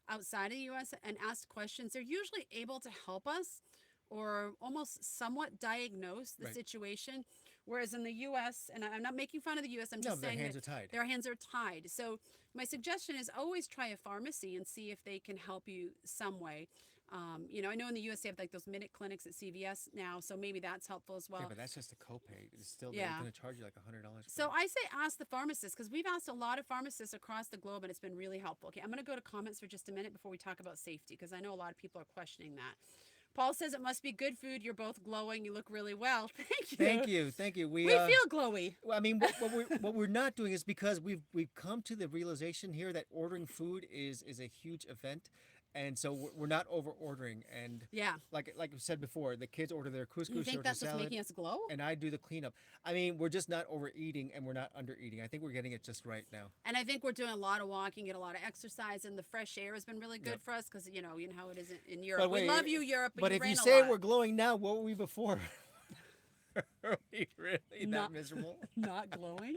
outside of the U.S. and asked questions, they're usually able to help us or almost somewhat diagnose the Right. situation. Whereas in the U.S., and I'm not making fun of the U.S., I'm No, just their saying hands that are tied. their hands are tied. So my suggestion is always try a pharmacy and see if they can help you some way. I know in the US they have like those minute clinics at CVS now, so maybe that's helpful as Yeah, well. but that's just a copay. It's still they're Yeah. going to charge you like $100 for So that. I say ask the pharmacist because we've asked a lot of pharmacists across the globe and it's been really helpful. Okay, I'm going to go to comments for just a minute before we talk about safety because I know a lot of people are questioning that. Paul says it must be good food. You're both glowing. You look really well. Thank you. Thank you, thank you. We feel glowy. I mean, what we're not doing is because we've come to the realization here that ordering food is a huge event, and so we're not over ordering. And Yeah. like I said before, the kids order their You couscous think or that's what's salad, making us glow? and I do the cleanup. I mean, we're just not overeating and we're not undereating. I think we're getting it just right now. And I think we're doing a lot of walking, get a lot of exercise, and the fresh air has been really good Yep. for us because you know how it is in Europe. But We wait, love you, Europe, but you if rain you a say lot. we're glowing now, what were we before? Are we really Not- that miserable? Not glowing.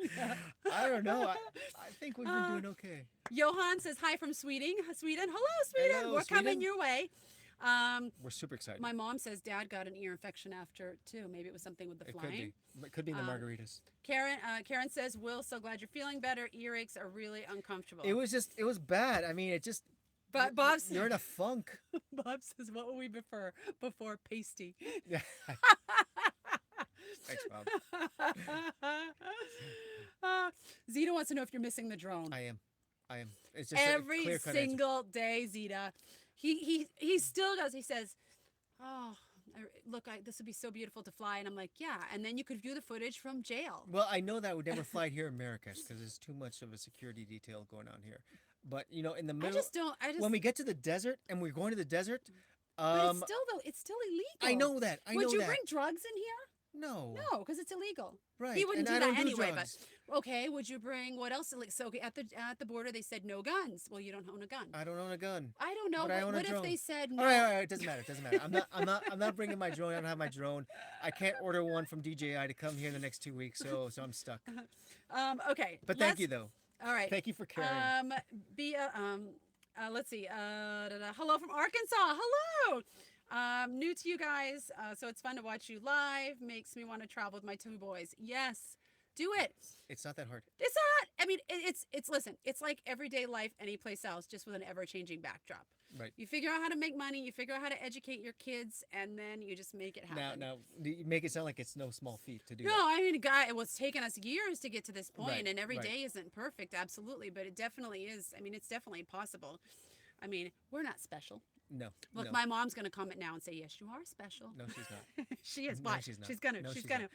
I don't know. I think we've been doing okay. Johan says hi from Sweden. Sweden, hello, Sweden. Hello, We're coming Sweden. your way. We're super excited. My mom says Dad got an ear infection after too. Maybe it was something with the It flying. could be. It could be the margaritas. Karen says, Will, so glad you're feeling better. Earaches are really uncomfortable. It was bad. I mean, it just. But Bob says, You're in a funk. Bob says, what would we prefer before pasty? Yeah. Thanks, Bob. Zeta wants to know if you're missing the drone. I am. It's just Every a clear-cut single day, Zeta. He still does. He says, "Oh, look, this would be so beautiful to fly." And I'm like, "Yeah." And then you could view the footage from jail. Well, I know that I would never fly here in Marrakesh because there's too much of a security detail going on here. But in the middle, I just. when we get to the desert and we're going to the desert, But it's still illegal. I know that. Would you bring drugs in here? No. No, because it's illegal. Right. He wouldn't and do I that don't anyway. drugs. But okay, would you bring what else? So okay, at the border they said no guns. Well, you don't own a gun. I don't own a gun. I don't know. But I own a What if drone. they said no? All right. It doesn't matter. I'm not bringing my drone. I don't have my drone. I can't order one from DJI to come here in the next 2 weeks. So I'm stuck. Okay. But thank you though. All right. Thank you for caring. Let's see. Hello from Arkansas. Hello. New to you guys, so it's fun to watch you live. Makes me want to travel with my two boys. Yes, do it. It's not that hard. It's not. I mean, it's listen. It's like everyday life, any place else, just with an ever-changing backdrop. Right. You figure out how to make money. You figure out how to educate your kids, and then you just make it happen. Now you make it sound like it's no small feat to do. No, that. I mean, it was taking us years to get to this point, Right, and every right. day isn't perfect, absolutely, but it definitely is. I mean, it's definitely possible. I mean, we're not special. No. Look, no. my mom's gonna comment now and say, "Yes, you are special." No, she's not. She is. No, Why? she's not. She's gonna. No, she's she's gonna.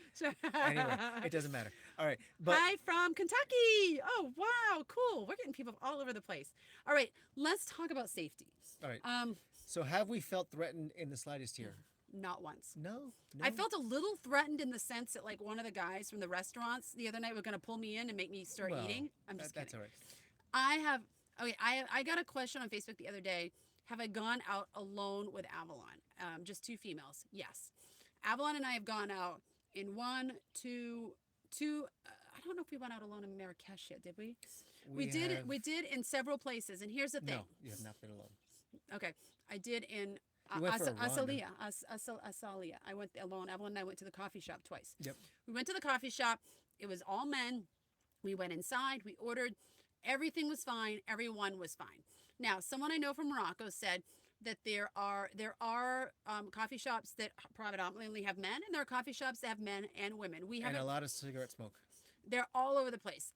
Anyway, it doesn't matter. All right, but Hi from Kentucky. Oh wow, cool. We're getting people all over the place. All right, let's talk about safety. all right. So have we felt threatened in the slightest here? Not once. No. I felt a little threatened in the sense that like one of the guys from the restaurants the other night were gonna pull me in and make me start Well, eating. I'm just That's kidding. all right. I got a question on Facebook the other day. Have I gone out alone with Avalon? Just two females. Yes. Avalon and I have gone out in two. I don't know if we went out alone in Marrakesh yet, did we? We did. have- We did in several places. And here's the thing. No, you have not been alone. Okay, I did in You went for a run. Asalia. I went alone. Evelyn and I went to the coffee shop twice. Yep. We went to the coffee shop. It was all men. We went inside. We ordered. Everything was fine. Everyone was fine. Now, someone I know from Morocco said that there are coffee shops that predominantly have men, and there are coffee shops that have men and women. We And have a lot of cigarette smoke. they're all over the place.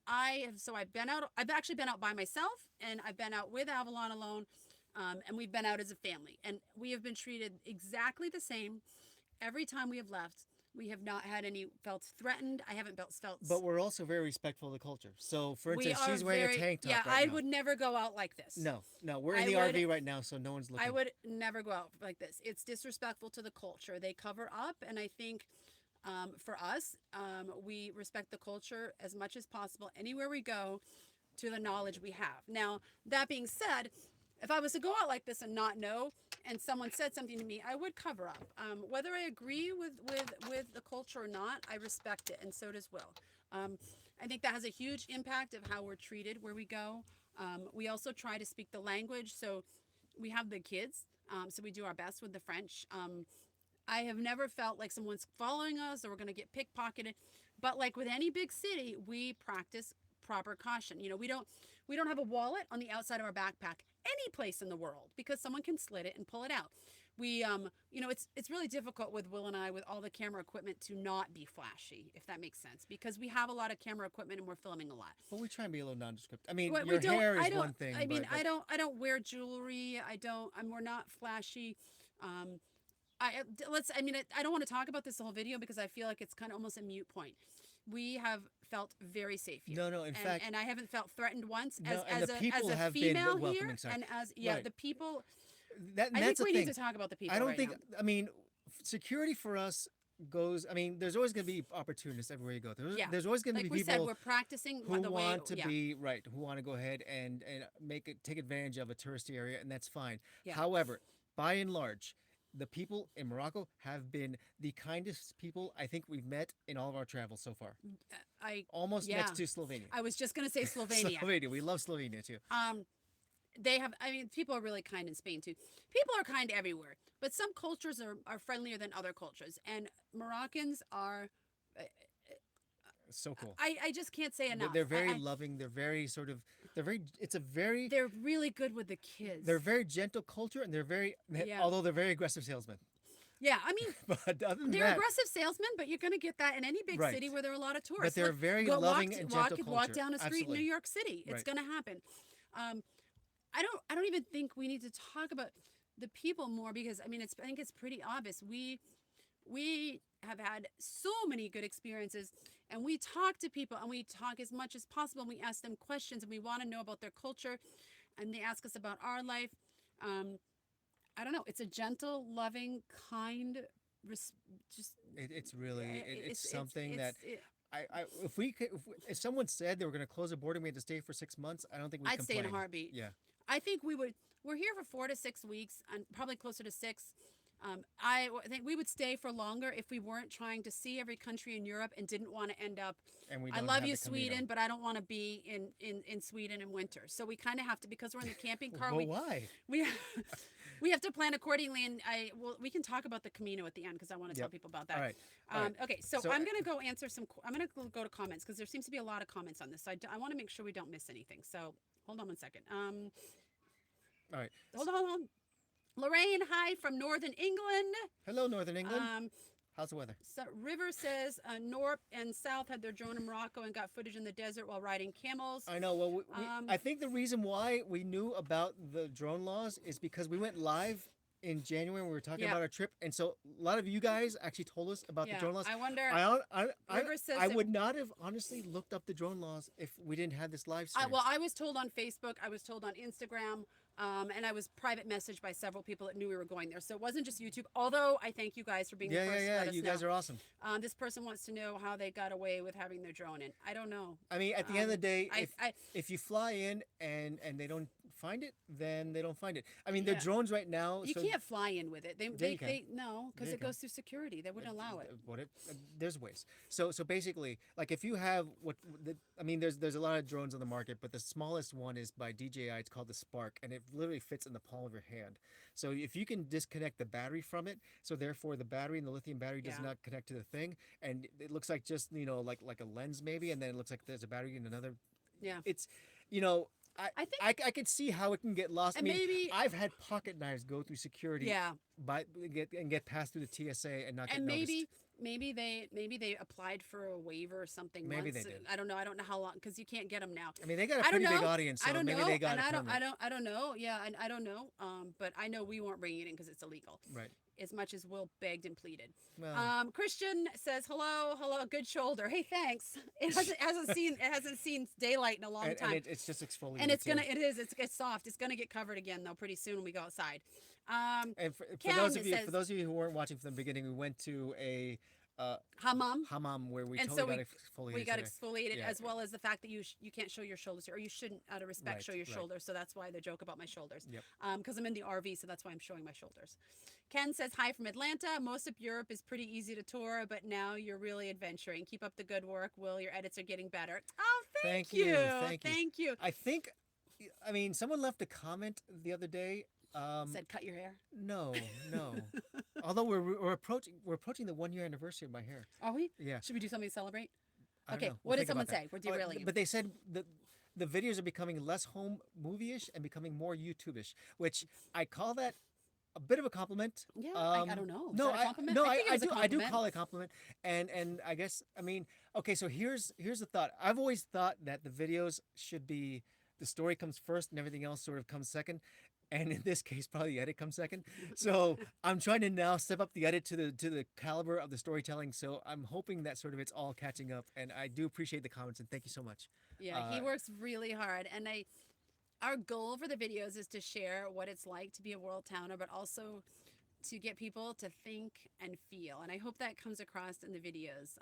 I've been out. I've actually been out by myself, and I've been out with Avalon alone, and we've been out as a family, and we have been treated exactly the same every time we have left. We have not had any felt threatened. I haven't felt. But we're also very respectful of the culture. So, for we instance, are she's wearing very, a tank top yeah. right I now. would never go out like this. No, we're in I the would- RV right now, so no one's looking. I would never go out like this. It's disrespectful to the culture. They cover up, and I think for us, we respect the culture as much as possible anywhere we go to the knowledge we have. Now, that being said, if I was to go out like this and not know, and someone said something to me, I would cover up. Whether I agree with the culture or not, I respect it, and so does Will. I think that has a huge impact of how we're treated where we go. We also try to speak the language, so we have the kids, so we do our best with the French. I have never felt like someone's following us or we're going to get pickpocketed. But like with any big city, we practice proper caution. You know, we don't have a wallet on the outside of our backpack any place in the world because someone can slit it and pull it out. We you know, it's really difficult with Will and I with all the camera equipment to not be flashy, if that makes sense, because we have a lot of camera equipment and we're filming a lot. But we try and be a little nondescript. I mean, What your we don't, hair I is don't, one thing, I mean, but I don't wear jewelry. We're not flashy. Um, I mean, I don't want to talk about this whole video because I feel like it's kind of almost a mute point. We have felt very safe here. no, in fact, and I haven't felt threatened once no, and the people as a have been female here, welcoming. Sorry. and as Right. the people. And I that's think the we thing. need to talk about the people. I don't right think. now. I mean, security for us goes. I mean, there's always going to be opportunists everywhere you go. Yeah. There's always going to Like be we said, people we're practicing who the way. want to Yeah. be right, who want to go ahead and take advantage of a touristy area, and that's fine. Yeah. However, by and large, the people in Morocco have been the kindest people I think we've met in all of our travels so far. Almost Yeah. next to Slovenia. I was just gonna say Slovenia. Slovenia, we love Slovenia too. They have, I mean, people are really kind in Spain too. People are kind everywhere, but some cultures are friendlier than other cultures, and Moroccans are. So cool. I just can't say enough. They're very I- loving. They're very sort of. They're very. It's a very. They're really good with the kids. They're very gentle culture, and they're very. Yeah. Although they're very aggressive salesmen. Yeah, I mean, But other than they're that, aggressive salesmen, but you're going to get that in any big Right. city where there are a lot of tourists. but they're Look, very go loving walk, and walk, gentle walk culture. down a street Absolutely. in New York City. It's Right. going to happen. I don't even think we need to talk about the people more because I mean I think it's pretty obvious. We have had so many good experiences, and we talk to people, and we talk as much as possible, and we ask them questions, and we want to know about their culture, and they ask us about our life. I don't know. It's a gentle, loving, kind, just It's really. It's it's- something it's- that. If someone said they were going to close the border and we had to stay for 6 months, I don't think we'd I'd stay in a complain. heartbeat. Yeah. I think we would. We're here for 4 to 6 weeks, and probably closer to 6. Think we would stay for longer if we weren't trying to see every country in Europe and didn't want to end up. And we I don't love have you, the Camino. Sweden, but I don't want to be in Sweden in winter. So we kind of have to, because we're in the camping car. Well, why? we we have to plan accordingly, and we can talk about the Camino at the end because I want to tell Yep. people about that. All right. All right. Okay, so So- I'm gonna go answer some. I'm gonna go to comments because there seems to be a lot of comments on this. So I want to make sure we don't miss anything. So hold on one second. All right. Hold on. Lorraine, hi from Northern England. Hello, Northern England. Um, How's the weather? so River says North and South had their drone in Morocco and got footage in the desert while riding camels. I know. Well, Um, I think the reason why we knew about the drone laws is because we went live in January when we were talking Yeah. about our trip, and so a lot of you guys actually told us about the Yeah, drone laws. I wonder. I River says I that- would not have honestly looked up the drone laws if we didn't have this live stream. Well, I was told on Facebook, I was told on Instagram, and I was private messaged by several people that knew we were going there. So it wasn't just YouTube. Although I thank you guys for being the first to let us You know. guys are awesome. This person wants to know how they got away with having their drone in. I don't know. I mean, at the end of the day, I- if you fly in and they don't find it, then they don't find it. I mean, they're Yeah. drones right now. You so can't fly in with it. you can. No, because Yeah, you it goes through security. They wouldn't allow it. There's ways. So basically, like if you have there's a lot of drones on the market, but the smallest one is by DJI. It's called the Spark, and it literally fits in the palm of your hand. So if you can disconnect the battery from it, so therefore the battery and the lithium battery does Yeah. not connect to the thing, and it looks like just like a lens maybe, and then it looks like there's a battery in another. Yeah. It's I think. I could see how it can get lost. And I mean, maybe- I've had pocket knives go through security, Yeah. get passed through the TSA and not get And noticed. maybe they applied for a waiver or something. Maybe once. they did. I don't know. I don't know how long because you can't get them now. I mean, they got a I don't pretty big know. audience, so I don't maybe know, they got and it I don't permanent. know. Yeah, and I don't know. But I know we weren't bringing it in because it's illegal. Right. As much as Will begged and pleaded. Well, Christian says hello, good shoulder. Hey, thanks. It hasn't seen daylight in a long time. and it's just exfoliating. And it's too. it's soft. It's gonna get covered again though pretty soon when we go outside. And for Cam, it for those of you who weren't watching from the beginning, we went to a Hammam. hammam where we And totally so got exfoliated. We got today. exfoliated Yeah. as well as the fact that you can't show your shoulders here, or you shouldn't out of respect Right, show your right. shoulders. So that's why the joke about my shoulders. Yep. Because I'm in the RV, so that's why I'm showing my shoulders. Ken says hi from Atlanta. Most of Europe is pretty easy to tour, but now you're really adventuring. Keep up the good work, Will. Your edits are getting better. Oh, thank you. Thank you. I think, I mean, someone left a comment the other day. Said cut your hair. No. Although we're approaching the 1 year anniversary of my hair. Are we? Yeah. Should we do something to celebrate? I don't Okay, know. We'll what did think someone about that. say? We're Oh, derailing you. but they said the videos are becoming less home movie-ish and becoming more YouTube-ish, which I call that a bit of a compliment. Yeah, I don't know. Is No, that a compliment? I think it is a I do compliment. call it a compliment, and I guess I mean okay. So here's the thought. I've always thought that the videos should be the story comes first and everything else sort of comes second. And in this case, probably the edit comes second. So I'm trying to now step up the edit to the caliber of the storytelling. So I'm hoping that sort of it's all catching up. And I do appreciate the comments and thank you so much. Yeah, Uh, he works really hard, and our goal for the videos is to share what it's like to be a world towner, but also to get people to think and feel. And I hope that comes across in the videos.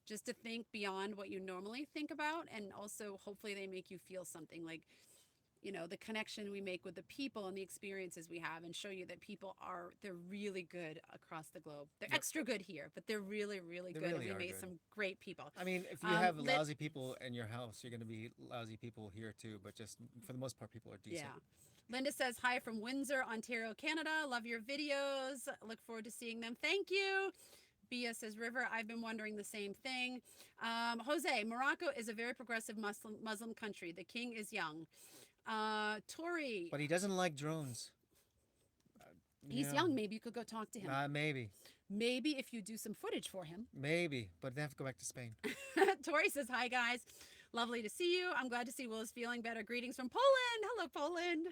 Just to think beyond what you normally think about, and also hopefully they make you feel something like, the connection we make with the people and the experiences we have, and show you that they're really good across the globe. They're Yep. extra good here, but they're really, really They good. really And we are made good. some great people. I mean, if you have Lit- lousy people in your house, you're going to be lousy people here too. But just for the most part, people are decent. Yeah. Linda says, hi from Windsor, Ontario, Canada. Love your videos. Look forward to seeing them. Thank you. Bia says, River, I've been wondering the same thing. Jose, Morocco is a very progressive Muslim country. The king is young. Tori, But he doesn't like drones. he's young. Maybe you could go talk to him. Maybe, Maybe if you do some footage for him. maybe. But they have to go back to Spain. Tori says, hi, guys. Lovely to see you. I'm glad to see Will is feeling better. Greetings from Poland. Hello, Poland.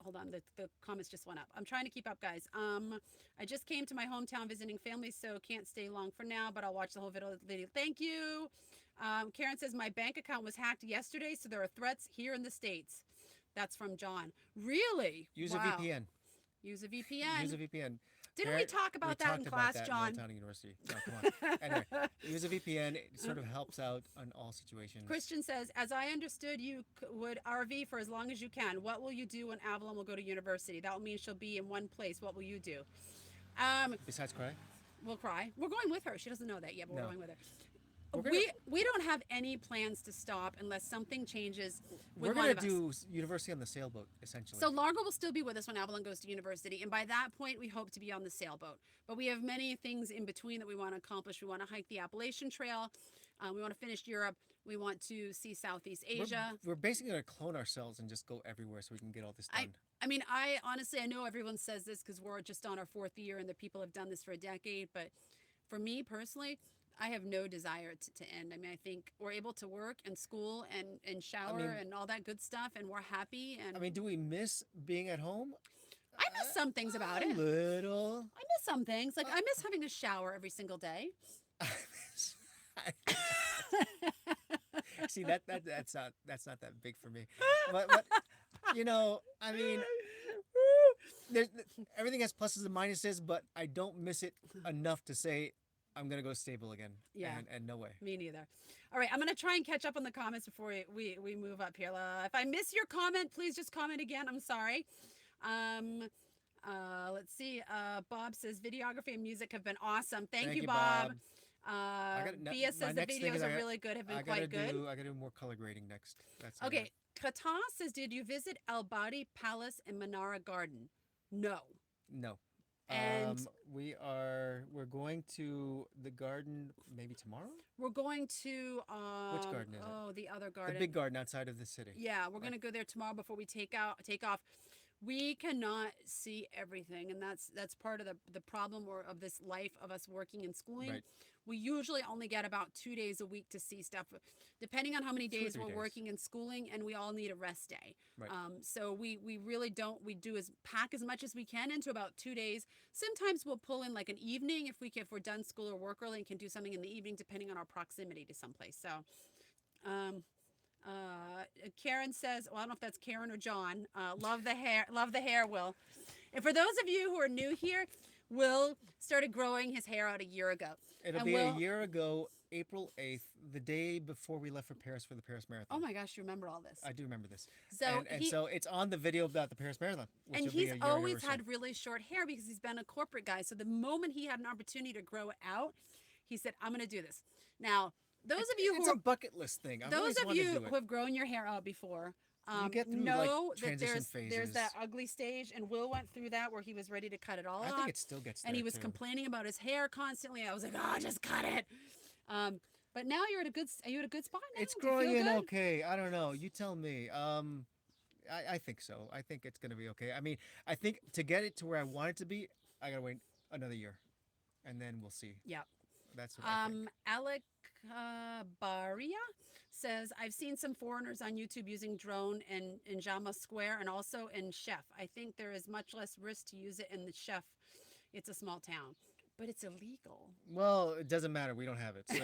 Hold on. The comments just went up. I'm trying to keep up, guys. I just came to my hometown visiting family, so can't stay long for now, but I'll watch the whole video. Thank you. Karen says, my bank account was hacked yesterday, so there are threats here in the States. That's from John. Really? Use Wow. a VPN. Use a VPN. Use a VPN. Didn't we talk about that in class, John? Worldtowning University. No, come on. Anyway, use a VPN. It sort of helps out on all situations. Christian says, as I understood, you would RV for as long as you can. What will you do when Avalon will go to university? That will mean she'll be in one place. What will you do? Besides cry? We'll cry. We're going with her. She doesn't know that yet, but we're No. going with her. We're gonna- We don't have any plans to stop unless something changes with We're one going of to us. do university on the sailboat, essentially. So Largo will still be with us when Avalon goes to university, and by that point, we hope to be on the sailboat. But we have many things in between that we want to accomplish. We want to hike the Appalachian Trail. We want to finish Europe. We want to see Southeast Asia. We're basically going to clone ourselves and just go everywhere so we can get all this done. I mean, I honestly, I know everyone says this because we're just on our 4th year and the people have done this for a decade. But for me personally, I have no desire to end. I mean, I think we're able to work and school and shower and all that good stuff, and we're happy. And I mean, do we miss being at home? I miss some things about A it. little. I miss some things. Like, I miss having to shower every single day. See that's not that big for me. But I mean, everything has pluses and minuses, but I don't miss it enough to say I'm gonna go stable again. Yeah. And no way. Me neither. All right, I'm gonna try and catch up on the comments before we move up here. If I miss your comment, please just comment again. I'm sorry. Let's see. Bob says videography and music have been awesome. Thank you, Bob. Bia says the videos are really good, have been quite good. I gotta do more color grading next. That's Okay. Kata says, did you visit El Badi Palace and Manara Garden? No. No. And we're going to the garden maybe tomorrow. we're going to Which garden is it? Oh, the other garden. The big garden outside of the city. Yeah, we're gonna go there tomorrow before we take off. We cannot see everything, and that's part of the problem of this life of us working and schooling. Right. We usually only get about 2 days a week to see stuff, depending on how many 2 or days 3 we're days. working and schooling, and we all need a rest day. Right. So we really don't. We do pack as much as we can into about 2 days. Sometimes we'll pull in like an evening if we're done school or work early and can do something in the evening, depending on our proximity to someplace. So. Karen says, well, I don't know if that's Karen or John. Love the hair, Will. And for those of you who are new here, Will started growing his hair out a year ago. It'll be a year ago, April 8th, the day before we left for Paris for the Paris Marathon. Oh my gosh, you remember all this. I do remember this. So so it's on the video about the Paris Marathon. Which and will be he's a year always anniversary. had really short hair because he's been a corporate guy. So the moment he had an opportunity to grow it out, he said, I'm going to do this. Now, those of you it's who a bucket list thing. I've those always of wanted to you do it. who have grown your hair out before, You get through, know like, that transition there's that phases. ugly stage, and Will went through that where he was ready to cut it all I off. think it still gets there and he was too. complaining about his hair constantly. I was like, oh, just cut it. But now you're at a good. Are you at a good spot now? It's Do you growing feel in good? okay. I don't know. You tell me. I think so. I think it's gonna be okay. I mean, I think to get it to where I want it to be, I gotta wait another year, and then we'll see. Yeah. That's what I think. Alec Baria says, I've seen some foreigners on YouTube using drone in Jama Square and also in Chef. I think there is much less risk to use it in the Chef. It's a small town, but it's illegal. Well, it doesn't matter. We don't have it. So,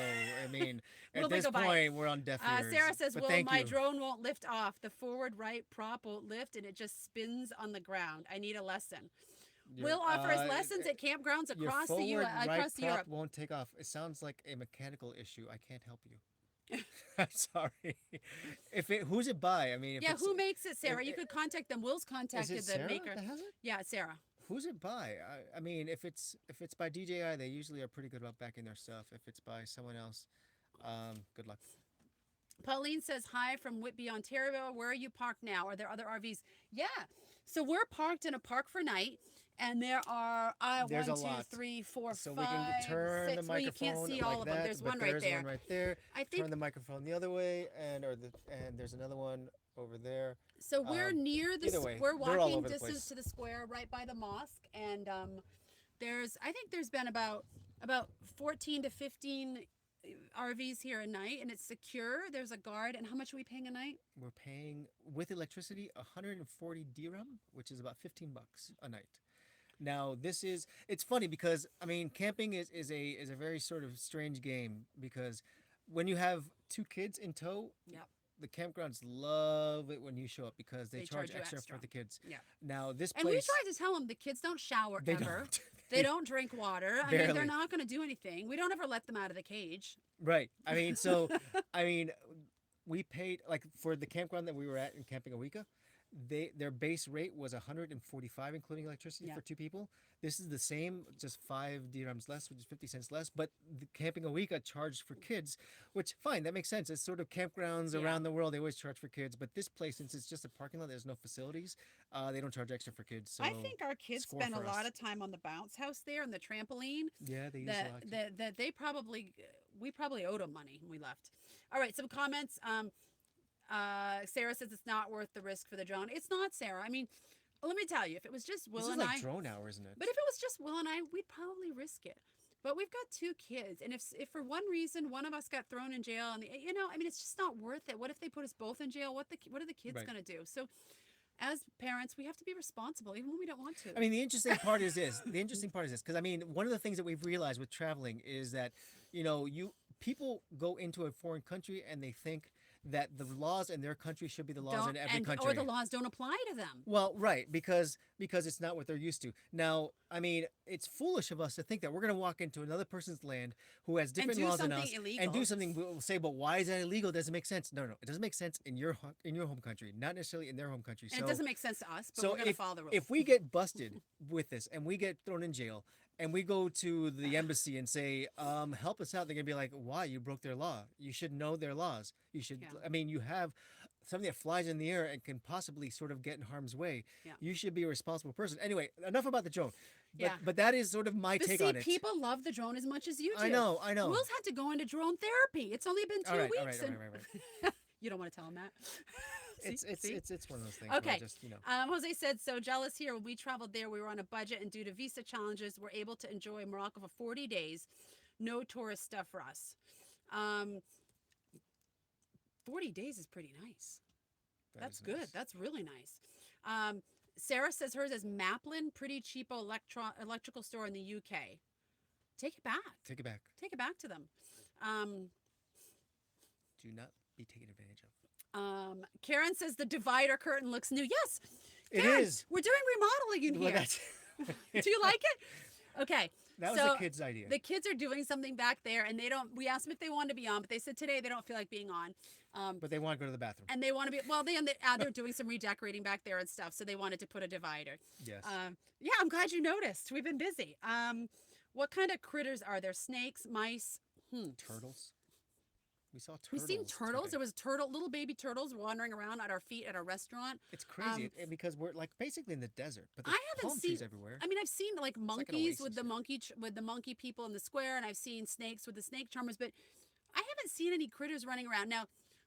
I mean, What at will they this go buy it? point, we're on deaf ears. Sarah says, But well, thank my you. drone won't lift off. The forward right prop won't lift and it just spins on the ground. I need a lesson. Your, Will offers lessons at campgrounds your across forward right across prop Europe. won't take off. It sounds like a mechanical issue. I can't help you. I'm sorry. Who's it by? I mean, if Yeah, it's, who makes it, Sarah? if You could contact them. Will's is contacted it the Sarah maker. that has it? Yeah, it's Sarah. Who's it by? I mean, if it's by DJI, they usually are pretty good about backing their stuff. If it's by someone else, good luck. Pauline says, hi from Whitby, Ontario. Where are you parked now? Are there other RVs? Yeah. So we're parked in a park for night, and there are There's 1, a 2, lot. 3, 4, So 5, we can turn 6. the Well, you microphone can't see like all of them. that, There's but one right there's there. one right there. I think Turn the microphone the other way, and there's another one over there. so. We're near the. Either way, We're they're all walking over the distance place. to the square, right by the mosque, and I think there's been about 14 to 15 RVs here a night, and it's secure. There's a guard. And how much are we paying a night? We're paying with electricity 140 dirham, which is about $15 a night. Now it's funny because I mean camping is a very sort of strange game because when you have two kids in tow, Yep. the campgrounds love it when you show up because they charge you extra extra. for the kids. Yeah. Now this And we place tried to tell them the kids don't shower they ever. don't. They don't drink water. I mean, they're Barely. not going to do anything. We don't ever let them out of the cage. Right. I mean, so I mean, we paid like for the campground that we were at in Camping Awika, their base rate was 145 including electricity Yeah. for two people. This is the same, just 5 dirhams less, which is 50 cents less. But the Camping Awika charged for kids, which fine, that makes sense. It's sort of campgrounds Yeah. around the world. They always charge for kids, but this place, since it's just a parking lot, there's no facilities. They don't charge extra for kids. So I think our kids score spend a for lot us. of time on the bounce house there and the trampoline. yeah, they use a lot. That they probably we probably owed them money when we left. All right, some comments. Sarah says it's not worth the risk for the drone. It's not, Sarah. I mean, let me tell you, if it was just Will This is and like I, drone hour, isn't it? but if it was just Will and I, we'd probably risk it. But we've got two kids, and if for one reason one of us got thrown in jail, and I mean, it's just not worth it. What if they put us both in jail? What are the kids Right. going to do? So, as parents, we have to be responsible, even when we don't want to. I mean, the interesting part is this. The interesting part is this, because I mean, one of the things that we've realized with traveling is that, people go into a foreign country and they think that the laws in their country should be the laws in every country. Or the laws don't apply to them. Well, right, because it's not what they're used to. Now, I mean, it's foolish of us to think that we're going to walk into another person's land who has different do laws than us something illegal. and do something. We'll say, but why is that illegal? It doesn't make sense. No, it doesn't make sense in your home country, not necessarily in their home country. And So it doesn't make sense to us, but so we're going to follow the rules. if we get busted with this and we get thrown in jail and we go to the embassy and say, help us out, they're gonna be like, why? You broke their law. You should know their laws. You should. Yeah. I mean, you have something that flies in the air and can possibly sort of get in harm's way. Yeah. You should be a responsible person. Anyway, enough about the drone. Yeah. But that is sort of my But take see, on it. people love the drone as much as you do. I know. Will's had to go into drone therapy. It's only been 2 All right, weeks. all right. You don't want to tell him that. See? It's one of those things. Where I Okay. just, Jose said, so jealous here. When we traveled there, we were on a budget, and due to visa challenges, we're able to enjoy Morocco for 40 days. No tourist stuff for us. 40 days is pretty nice. That's good. nice. That's really nice. Sarah says hers is Maplin, pretty cheapo electrical store in the UK. Take it back. Take it back. Take it back to them. Do not be taken advantage of. Karen says the divider curtain looks new. Yes, It Karen, is. We're doing remodeling in Well, here. Do you like it? Okay. That was so the kid's idea. The kids are doing something back there, and we asked them if they wanted to be on, but they said today they don't feel like being on. But they want to go to the bathroom. And they want to be, they're doing some redecorating back there and stuff, so they wanted to put a divider. Yes. Yeah, I'm glad you noticed. We've been busy. What kind of critters are there? Snakes, mice? Turtles. We saw turtles. We've seen turtles. today. There was little baby turtles wandering around at our feet at a restaurant. It's crazy because we're like basically in the desert, but there's I haven't palm seen. trees everywhere. I mean, I've seen like like an monkeys with oasis the here. with the monkey people in the square, and I've seen snakes with the snake charmers, but I haven't seen any critters running around. Now,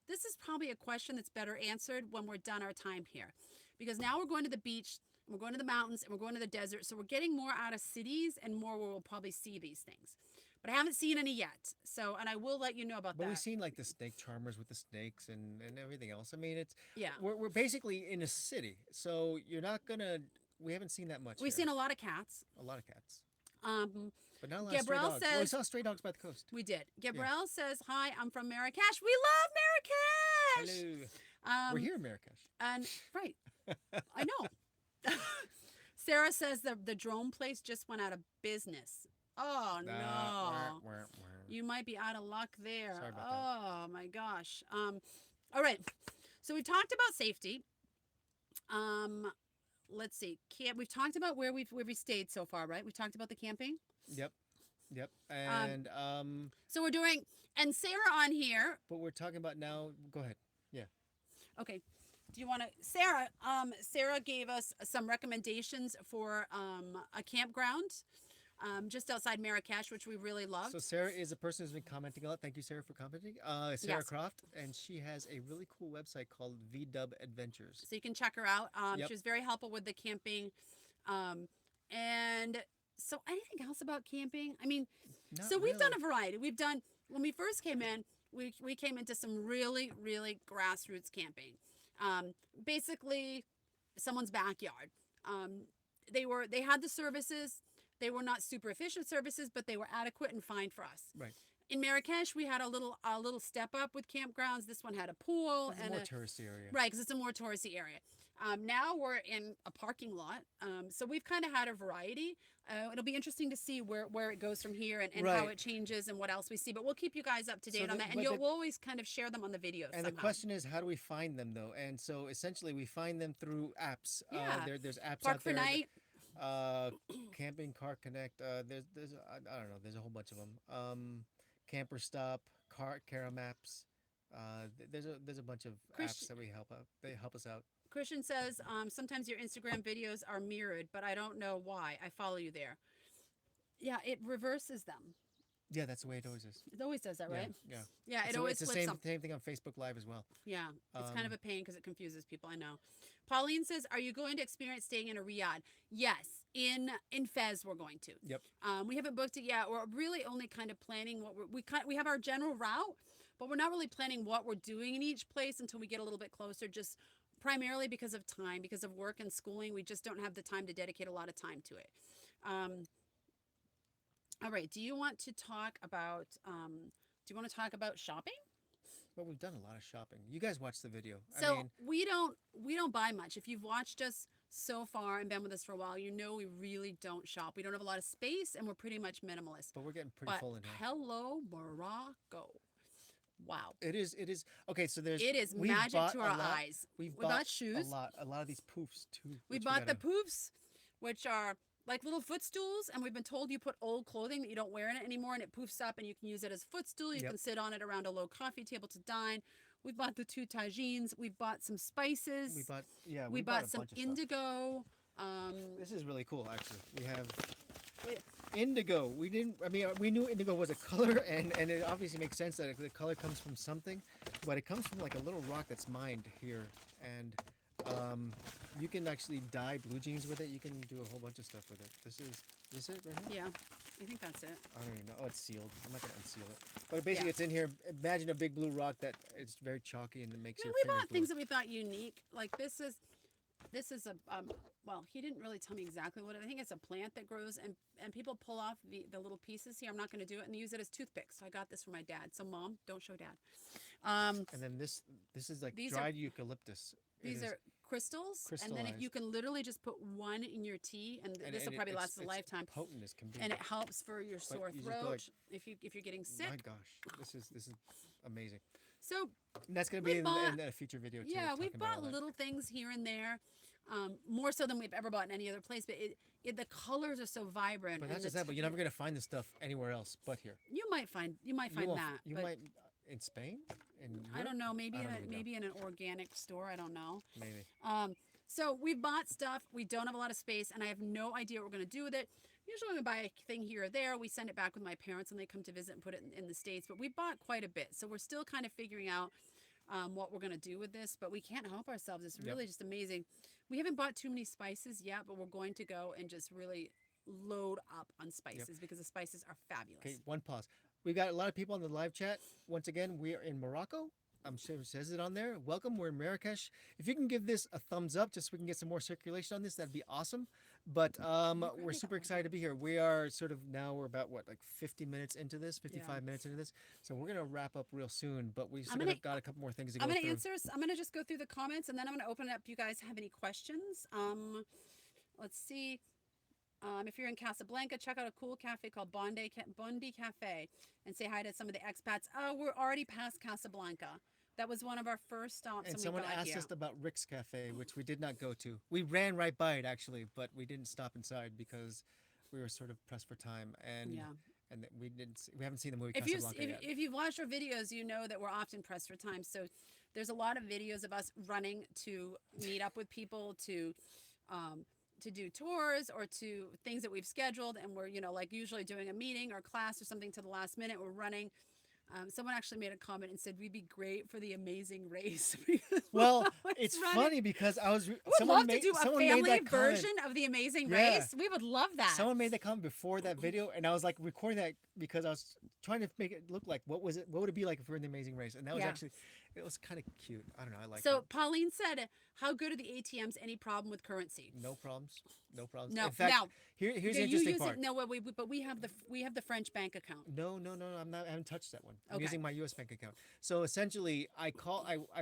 this is probably a question that's better answered when we're done our time here, because now we're going to the beach, and we're going to the mountains, and we're going to the desert, so we're getting more out of cities and more where we'll probably see these things. But I haven't seen any yet. So, and I will let you know about But we've that. seen like the snake charmers with the snakes and everything else. I mean, it's Yeah. we're basically in a city, so you're not gonna. We haven't seen that much We've here. seen a lot of cats. A lot of cats, Um, but not a lot of stray Gabrielle dogs. Well, we says, saw stray dogs by the coast. we did. Yeah. Gabrielle says, hi, I'm from Marrakesh. We love Marrakesh. Hello. We're Um, here in Marrakesh. and right, I know. Sarah says the drone place just went out of business. Oh no. You might be out of luck there. Sorry about oh my gosh. All right. So we talked about safety. Let's see. We've talked about where we stayed so far, right? We talked about the camping. Yep. Yep. And So we're doing, and Sarah on here. but we're talking about now. Go ahead. Yeah. Okay. Do you want to, Sarah? Sarah gave us some recommendations for a campground just outside Marrakesh, which we really loved. So Sarah is a person who's been commenting a lot. Thank you, Sarah, for commenting. Sarah Yes. Croft, and she has a really cool website called VW Adventures. So you can check her out. Yep. She was very helpful with the camping. And so anything else about camping? I mean, Not so we've done really. a variety. We've done, when we first came in, we came into some really, really grassroots camping. Basically someone's backyard. They had the services. They were not super efficient services, but they were adequate and fine for us. Right. In Marrakesh, we had a little step up with campgrounds. This one had a pool It's a and more touristy area. right, because it's a more touristy area. Now we're in a parking lot, so we've kind of had a variety. It'll be interesting to see where it goes from here and how Right. it changes and what else we see. But we'll keep you guys up to So date on the- that, and but the- we'll always kind of share them on the videos. And the somehow. question is, how do we find them though? And so essentially, we find them through apps. Yeah. There's apps Park out for there. Night. Camping Car Connect. There's I don't know. There's a whole bunch of them. Camper Stop, Cara Maps. There's a bunch of apps that we help out. They help us out. Christian says sometimes your Instagram videos are mirrored, but I don't know why. I follow you there. Yeah, it reverses them. Yeah, that's the way it always is. It always does that, right? Yeah. Yeah, it So always it's the flips same them. thing on Facebook Live as well. Yeah, it's kind of Um, a pain because it confuses people. I know. Pauline says, "Are you going to experience staying in a riad?" Yes, in Fez we're going to. Yep. We haven't booked it yet. We're really only kind of planning what we have our general route, but we're not really planning what we're doing in each place until we get a little bit closer. Just primarily because of time, because of work and schooling, we just don't have the time to dedicate a lot of time to it. All right. Do you want to talk about? Do you want to talk about shopping? Well, we've done a lot of shopping. You guys watched the video. So I mean, we don't buy much. If you've watched us so far and been with us for a while, you know we really don't shop. We don't have a lot of space, and we're pretty much minimalist. but we're getting pretty But full in here. hello, Morocco! Wow, It is. Okay, so there's. it is we've magic bought to a our lot- eyes. We've We bought bought shoes. A lot of these poofs too. We which bought the gotta- poofs, which are like little footstools, and we've been told you put old clothing that you don't wear in it anymore, and it poofs up, and you can use it as a footstool. You Yep. can sit on it around a low coffee table to dine. We bought the two tagines. We bought some spices. We bought. Yeah. We a bought some bunch of stuff. indigo. This is really cool, actually. We have Wait. indigo. We didn't. I mean, we knew indigo was a color, and it obviously makes sense that the color comes from something, but it comes from like a little rock that's mined here, and you can actually dye blue jeans with it. You can do a whole bunch of stuff with it. This is it right here. Yeah, I think that's it. I don't even know. Oh, it's sealed. I'm not gonna unseal it. But basically, it's in here. Imagine a big blue rock that it's very chalky and it makes Yeah, your we fingers bought blue. things that we thought unique. Like this is a well, he didn't really tell me exactly what it. I think it's a plant that grows and people pull off the little pieces here. I'm not going to do it and use it as toothpicks. So I got this for my dad. So mom, don't show dad. And then this is like These dried eucalyptus. It These is- are crystals, and then crystallized. you can literally just put one in your tea, and this will probably last a lifetime. Potent as can be. And it helps for your sore you just go throat like- if you're getting sick. My gosh, this is amazing. So And that's gonna We be in, bought- in a future video too. yeah, we've talking about all bought that. little things here and there, more so than we've ever bought in any other place. But the colors are so vibrant. But and not just the that, but you're never gonna find this stuff anywhere else but here. You might find You won't- that. You but might in Spain? In I Europe? don't know. Maybe I in don't a, even know. maybe in an organic store. I don't know. Maybe. So we bought stuff. We don't have a lot of space, and I have no idea what we're going to do with it. Usually, we buy a thing here or there. We send it back with my parents, and they come to visit and put it in the States. But we bought quite a bit, so we're still kind of figuring out what we're going to do with this. But we can't help ourselves. It's Yep. really just amazing. We haven't bought too many spices yet, but we're going to go and just really load up on spices because the spices are fabulous. Okay, one pause. We got a lot of people on the live chat. Once again, we are in Morocco. I'm sure it says it on there. Welcome. We're in Marrakesh. If you can give this a thumbs up, just so we can get some more circulation on this, that'd be awesome. But we're super excited to be here. We are sort of now we're about what like 50 minutes into this, 55 minutes into this. So we're gonna wrap up real soon. But we sort of got a couple more things to go I'm going to through. answer. I'm going to just go through the comments, and then I'm going to open it up. Do you guys have any questions? Let's see. If you're in Casablanca, check out a cool cafe called Bondi Cafe and say hi to some of the expats. Oh, we're already past Casablanca. That was one of our first stops. And when someone we got asked here. us about Rick's Cafe, which we did not go to. We ran right by it actually, but we didn't stop inside because we were sort of pressed for time, and we haven't seen the movie Casablanca yet. If you've watched our videos, you know that we're often pressed for time. So there's a lot of videos of us running to meet up with people to do tours or to things that we've scheduled, and we're like usually doing a meeting or class or something to the last minute. We're running. Someone actually made a comment and said we'd be great for the Amazing Race. Well, it's funny because I was. We'd someone love made, to do a someone made family that comment. version of the Amazing Yeah. Race. We would love that. Someone made that comment before that video, and I was like recording that because I was trying to make it look like what would it be like if we were in the Amazing Race, and that was actually it was kind of cute. I don't know. I like. So it. Pauline said, "How good are the ATMs? Any problem with currency?" No problems. No problems. No. In fact, Now, here's the interesting part. No, but we have the French bank account. No. I'm not. I haven't touched that one. I'm Okay. using my U.S. bank account. So essentially, I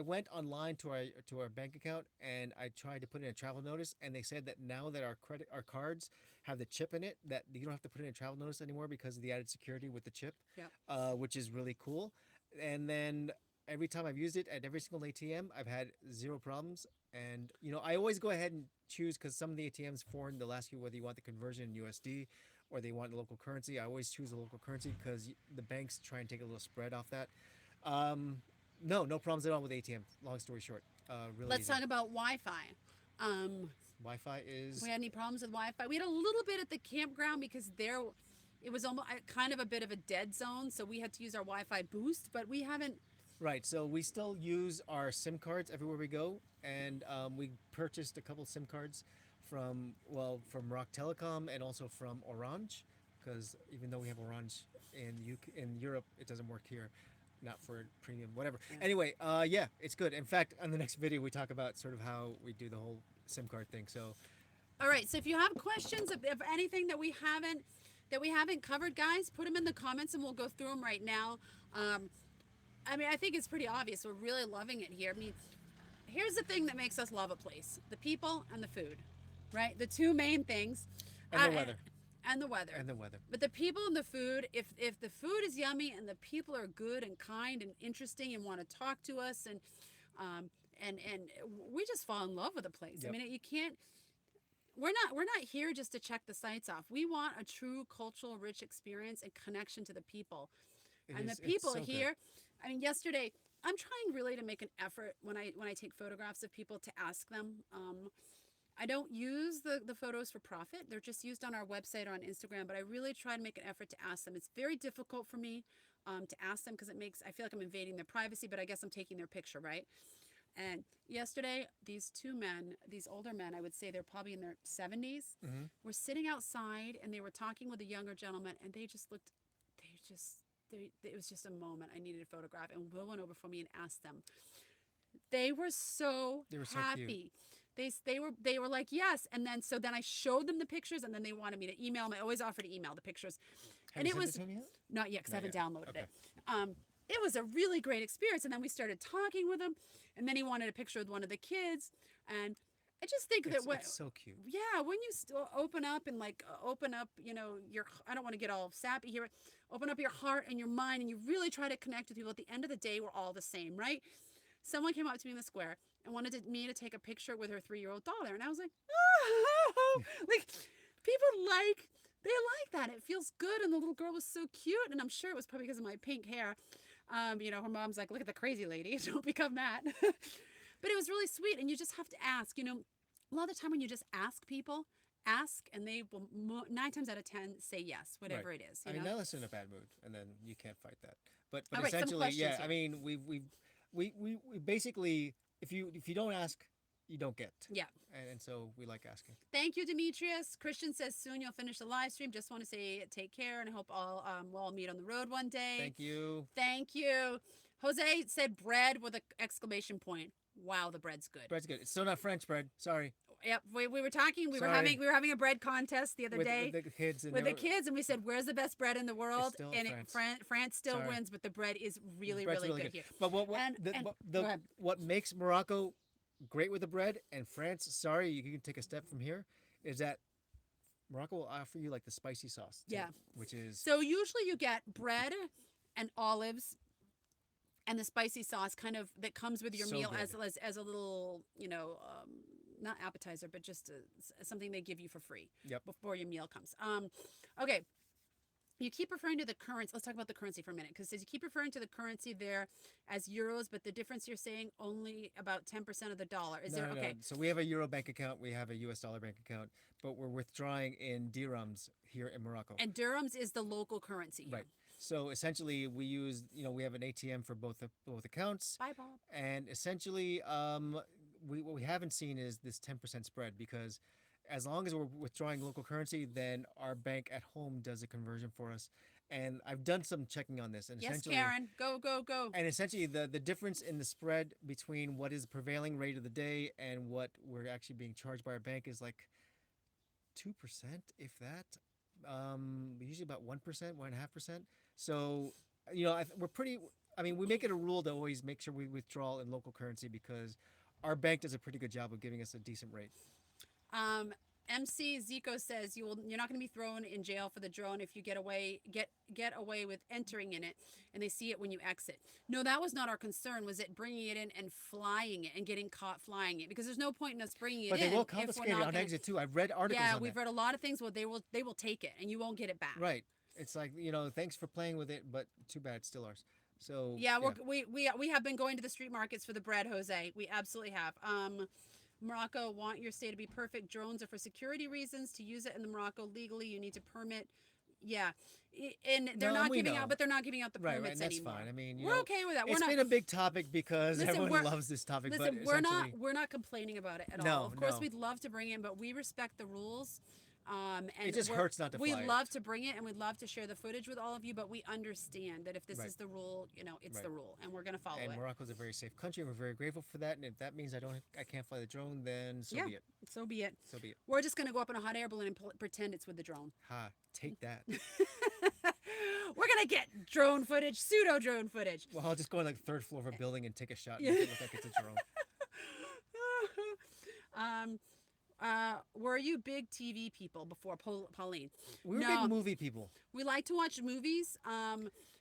went online to our bank account and I tried to put in a travel notice, and they said that now that our cards have the chip in it, that you don't have to put in a travel notice anymore because of the added security with the chip. Yeah. Which is really cool. And then every time I've used it at every single ATM, I've had zero problems. And I always go ahead and choose because some of the ATMs foreign, they'll ask you whether you want the conversion in USD or they want the local currency. I always choose the local currency because the banks try and take a little spread off that. No problems at all with ATM. Long story short, really. Let's easy. talk about Wi-Fi. Wi-Fi is. We had any problems with Wi-Fi? We had a little bit at the campground because it was almost kind of a bit of a dead zone, so we had to use our Wi-Fi boost, but we haven't. Right, so we still use our SIM cards everywhere we go, and we purchased a couple SIM cards from Rock Telecom and also from Orange, because even though we have Orange in Europe, it doesn't work here, not for premium, whatever. Yeah. Anyway, it's good. In fact, on the next video, we talk about sort of how we do the whole SIM card thing. So, all right. So if you have questions of anything that we haven't covered, guys, put them in the comments and we'll go through them right now. I think it's pretty obvious. We're really loving it here. Here's the thing that makes us love a place: the people and the food, right? The two main things. and the weather. And the weather. And the weather. But the people and the food, if the food is yummy and the people are good and kind and interesting and want to talk to us and we just fall in love with the place. Yep. You can't. We're not here just to check the sites off. We want a true cultural rich experience and connection to the people. The people so here. Good. Yesterday, I'm trying really to make an effort when I take photographs of people to ask them. I don't use the photos for profit. They're just used on our website or on Instagram, but I really try to make an effort to ask them. It's very difficult for me to ask them because I feel like I'm invading their privacy, but I guess I'm taking their picture, right? And yesterday, these two men, these older men, I would say they're probably in their 70s, were sitting outside and they were talking with a younger gentleman, and it was just a moment. I needed a photograph, and Will went over for me and asked them. They were so happy. They were like, yes. And then I showed them the pictures, and then they wanted me to email them. I always offer to email the pictures. Have you sent it to me yet? Not yet because I haven't downloaded Okay. it. It was a really great experience. And then we started talking with him, and then he wanted a picture with one of the kids. And I just think It's so cute. Yeah, when you still open up, I don't want to get all sappy here. Open up your heart and your mind, and you really try to connect with people. At the end of the day, we're all the same, right? Someone came up to me in the square and wanted me to take a picture with her 3-year-old daughter, and I was like, oh, like people they like that. It feels good, and the little girl was so cute, and I'm sure it was probably because of my pink hair. Her mom's like, look at the crazy lady. Don't become that. But it was really sweet. And you just have to ask, a lot of the time when you just ask people, ask and they will 9 times out of 10 say yes, Right. whatever it is, I mean, Nellis in a bad mood, and then you can't fight that. But All right, some essentially, questions yeah. here. I mean, we basically, if you don't ask, you don't get. Yeah. And so we like asking. Thank you, Demetrius. Christian says soon you'll finish the live stream. Just want to say take care and I hope we'll all meet on the road one day. Thank you. Thank you. Jose said bread with an exclamation point. Wow, the bread's good. Bread's good. It's still not French bread. Sorry. Yep, we were talking. We were having a bread contest the other day with the kids. And and we said, "Where's the best bread in the world?" Still And France still Sorry. wins, but the bread is really good here. But Go ahead. what makes Morocco great with the bread, and France, sorry, you can take a step from here, is that Morocco will offer you like the spicy sauce. Too, Yeah. which is So usually you get bread and olives and the spicy sauce kind of that comes with your So meal good. as a little, not appetizer, but just something they give you for free before your meal comes. Okay. You keep referring to the currency. Let's talk about the currency for a minute, because you keep referring to the currency there as euros, but the difference you're saying only about 10% of the dollar. Is there? no. Okay. So we have a euro bank account, we have a US dollar bank account, but we're withdrawing in dirhams here in Morocco. And dirhams is the local currency here. Right. So essentially, we use, we have an ATM for both accounts. Bye, Bob. And essentially, what we haven't seen is this 10% spread, because as long as we're withdrawing local currency, then our bank at home does a conversion for us. And I've done some checking on this. And Yes, essentially, Karen. Go, go, go. and essentially, the difference in the spread between what is the prevailing rate of the day and what we're actually being charged by our bank is like 2%, if that. Usually about 1%, 1.5%. So, we're pretty. I mean, we make it a rule to always make sure we withdraw in local currency, because our bank does a pretty good job of giving us a decent rate. MC Zico says you're not going to be thrown in jail for the drone if you get away with entering in it and they see it when you exit. No, that was not our concern. Was it bringing it in and flying it and getting caught flying it? Because there's no point in us bringing it in. But they will if we're confiscate it not on gonna, exit too. I've read articles. Yeah, on we've that. read a lot of things. Well, they will take it and you won't get it back. Right. It's like, thanks for playing with it, but too bad, it's still ours. So yeah, we have been going to the street markets for the bread, Jose. We absolutely have. Morocco want your stay to be perfect. Drones are for security reasons. To use it in the Morocco legally, you need to permit. Yeah, and they're not giving out, but they're not giving out the permits right, that's anymore. fine. I mean, we're okay with that. It's been a big topic because everyone loves this topic. Listen, but we're not complaining about it at No, all. Of course, no. we'd love to bring in, but we respect the rules. And it just hurts not to fly We it. love to bring it, and we'd love to share the footage with all of you, but we understand that if this is the rule, it's the rule, and we're going to follow it. And Morocco's a very safe country, and we're very grateful for that. And if that means I can't fly the drone, then so be it. So be it. So be it. We're just going to go up in a hot air balloon and pretend it's with the drone. Ha! Take that. We're going to get drone footage, pseudo drone footage. Well, I'll just go on the third floor of a building and take a shot and make it look like it's a drone. Were you big TV people before, Pauline? We were big movie people. We like to watch movies,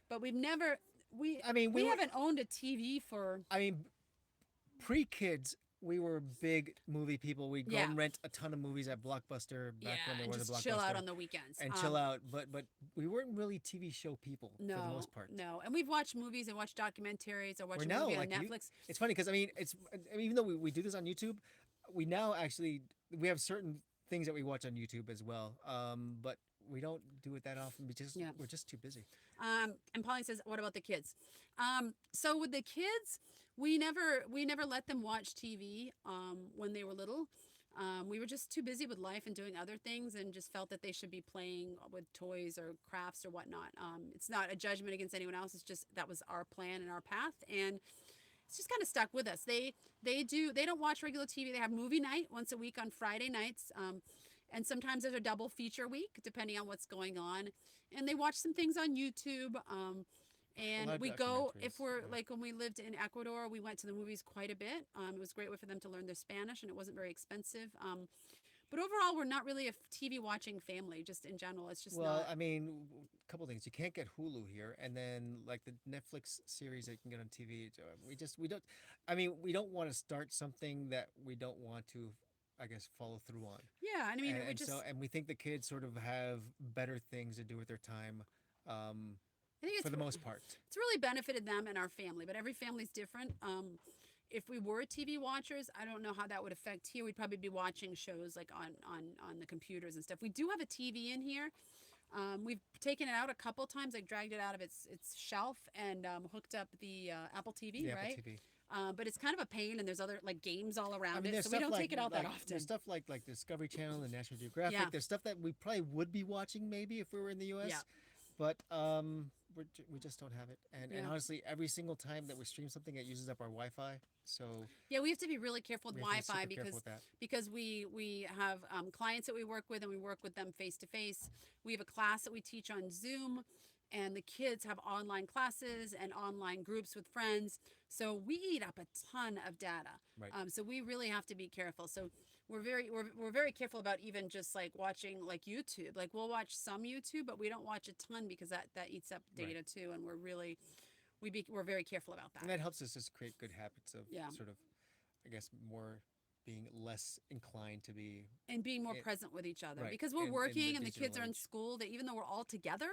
but we've never. We haven't owned a TV for. I mean, pre-kids, we were big movie people. We'd go and rent a ton of movies at Blockbuster back when there was a Blockbuster. Chill out on the weekends. And chill out, but we weren't really TV show people for the most part. No, and we've watched movies and watched documentaries or watched a movie on Netflix. It's funny because even though we do this on YouTube, we now actually we have certain things that we watch on YouTube as well. But we don't do it that often because we're just too busy. And Pauline says, "What about the kids?" So with the kids, we never let them watch TV when they were little. We were just too busy with life and doing other things, and just felt that they should be playing with toys or crafts or whatnot. It's not a judgment against anyone else. It's just that was our plan and our path, and it's just kind of stuck with us. They don't watch regular TV. They have movie night once a week on Friday nights. And sometimes there's a double feature week, depending on what's going on. And they watch some things on YouTube. And we go, if we're like when we lived in Ecuador, we went to the movies quite a bit. It was a great way for them to learn their Spanish, and it wasn't very expensive. But overall, we're not really a TV watching family, just in general. It's just I mean, a couple things. You can't get Hulu here, and then like the Netflix series that you can get on TV. We don't. I mean, we don't want to start something that we don't want to, I guess, follow through on. Yeah, I mean, and we think the kids sort of have better things to do with their time. I think for the most part. it's really benefited them and our family, but every family's different. If we were TV watchers, I don't know how that would affect here. We'd probably be watching shows like on the computers and stuff. We do have a TV in here. We've taken it out a couple times. I dragged it out of its shelf and hooked up the Apple TV, The right? Apple TV. But it's kind of a pain, and there's other like games all I around mean, it, there's so we stuff don't like take it out that like often. there's stuff like Discovery Channel and National Geographic. Yeah. There's stuff that we probably would be watching maybe if we were in the U.S. Yeah. But we just don't have it. And Yeah. honestly, every single time that we stream something, it uses up our Wi-Fi. So Yeah, we have to be really careful with we have to be Wi-Fi super careful because with that. we have clients that we work with, and we work with them face to face. We have a class that we teach on Zoom, and the kids have online classes and online groups with friends. So we eat up a ton of data. Right. So we really have to be careful. So we're very careful about even just like watching like YouTube. Like we'll watch some YouTube, but we don't watch a ton because that eats up data Right. too, and we're very careful about And that. that helps us just create good habits of Yeah. sort of, I guess, more being less inclined to be And being more it- present with each other right, because we're in working the and the kids digital are in age. school. That even though we're all together,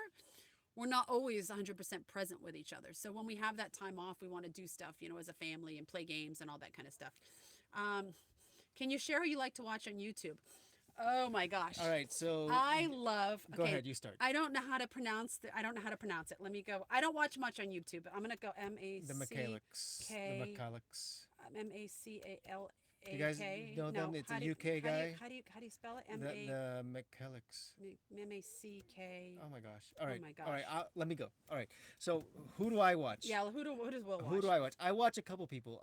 we're not always 100% present with each other. So when we have that time off, we want to do stuff, as a family and play games and all that kind of stuff. Can you share who you like to watch on YouTube? Oh my gosh. All right. So I love. go Okay, ahead. You start. I don't know how to pronounce. I don't know how to pronounce it. Let me go. I don't watch much on YouTube, but I'm gonna go The Michaelix. The Michaelix. MACALAK. You guys know them? It's a UK guy. How do you spell it? The Michaelix. MACK. Oh my gosh. All right. my All right. gosh. Let me go. All right. So who do I watch? Yeah, who does Will watch? Who do I watch? I watch a couple people.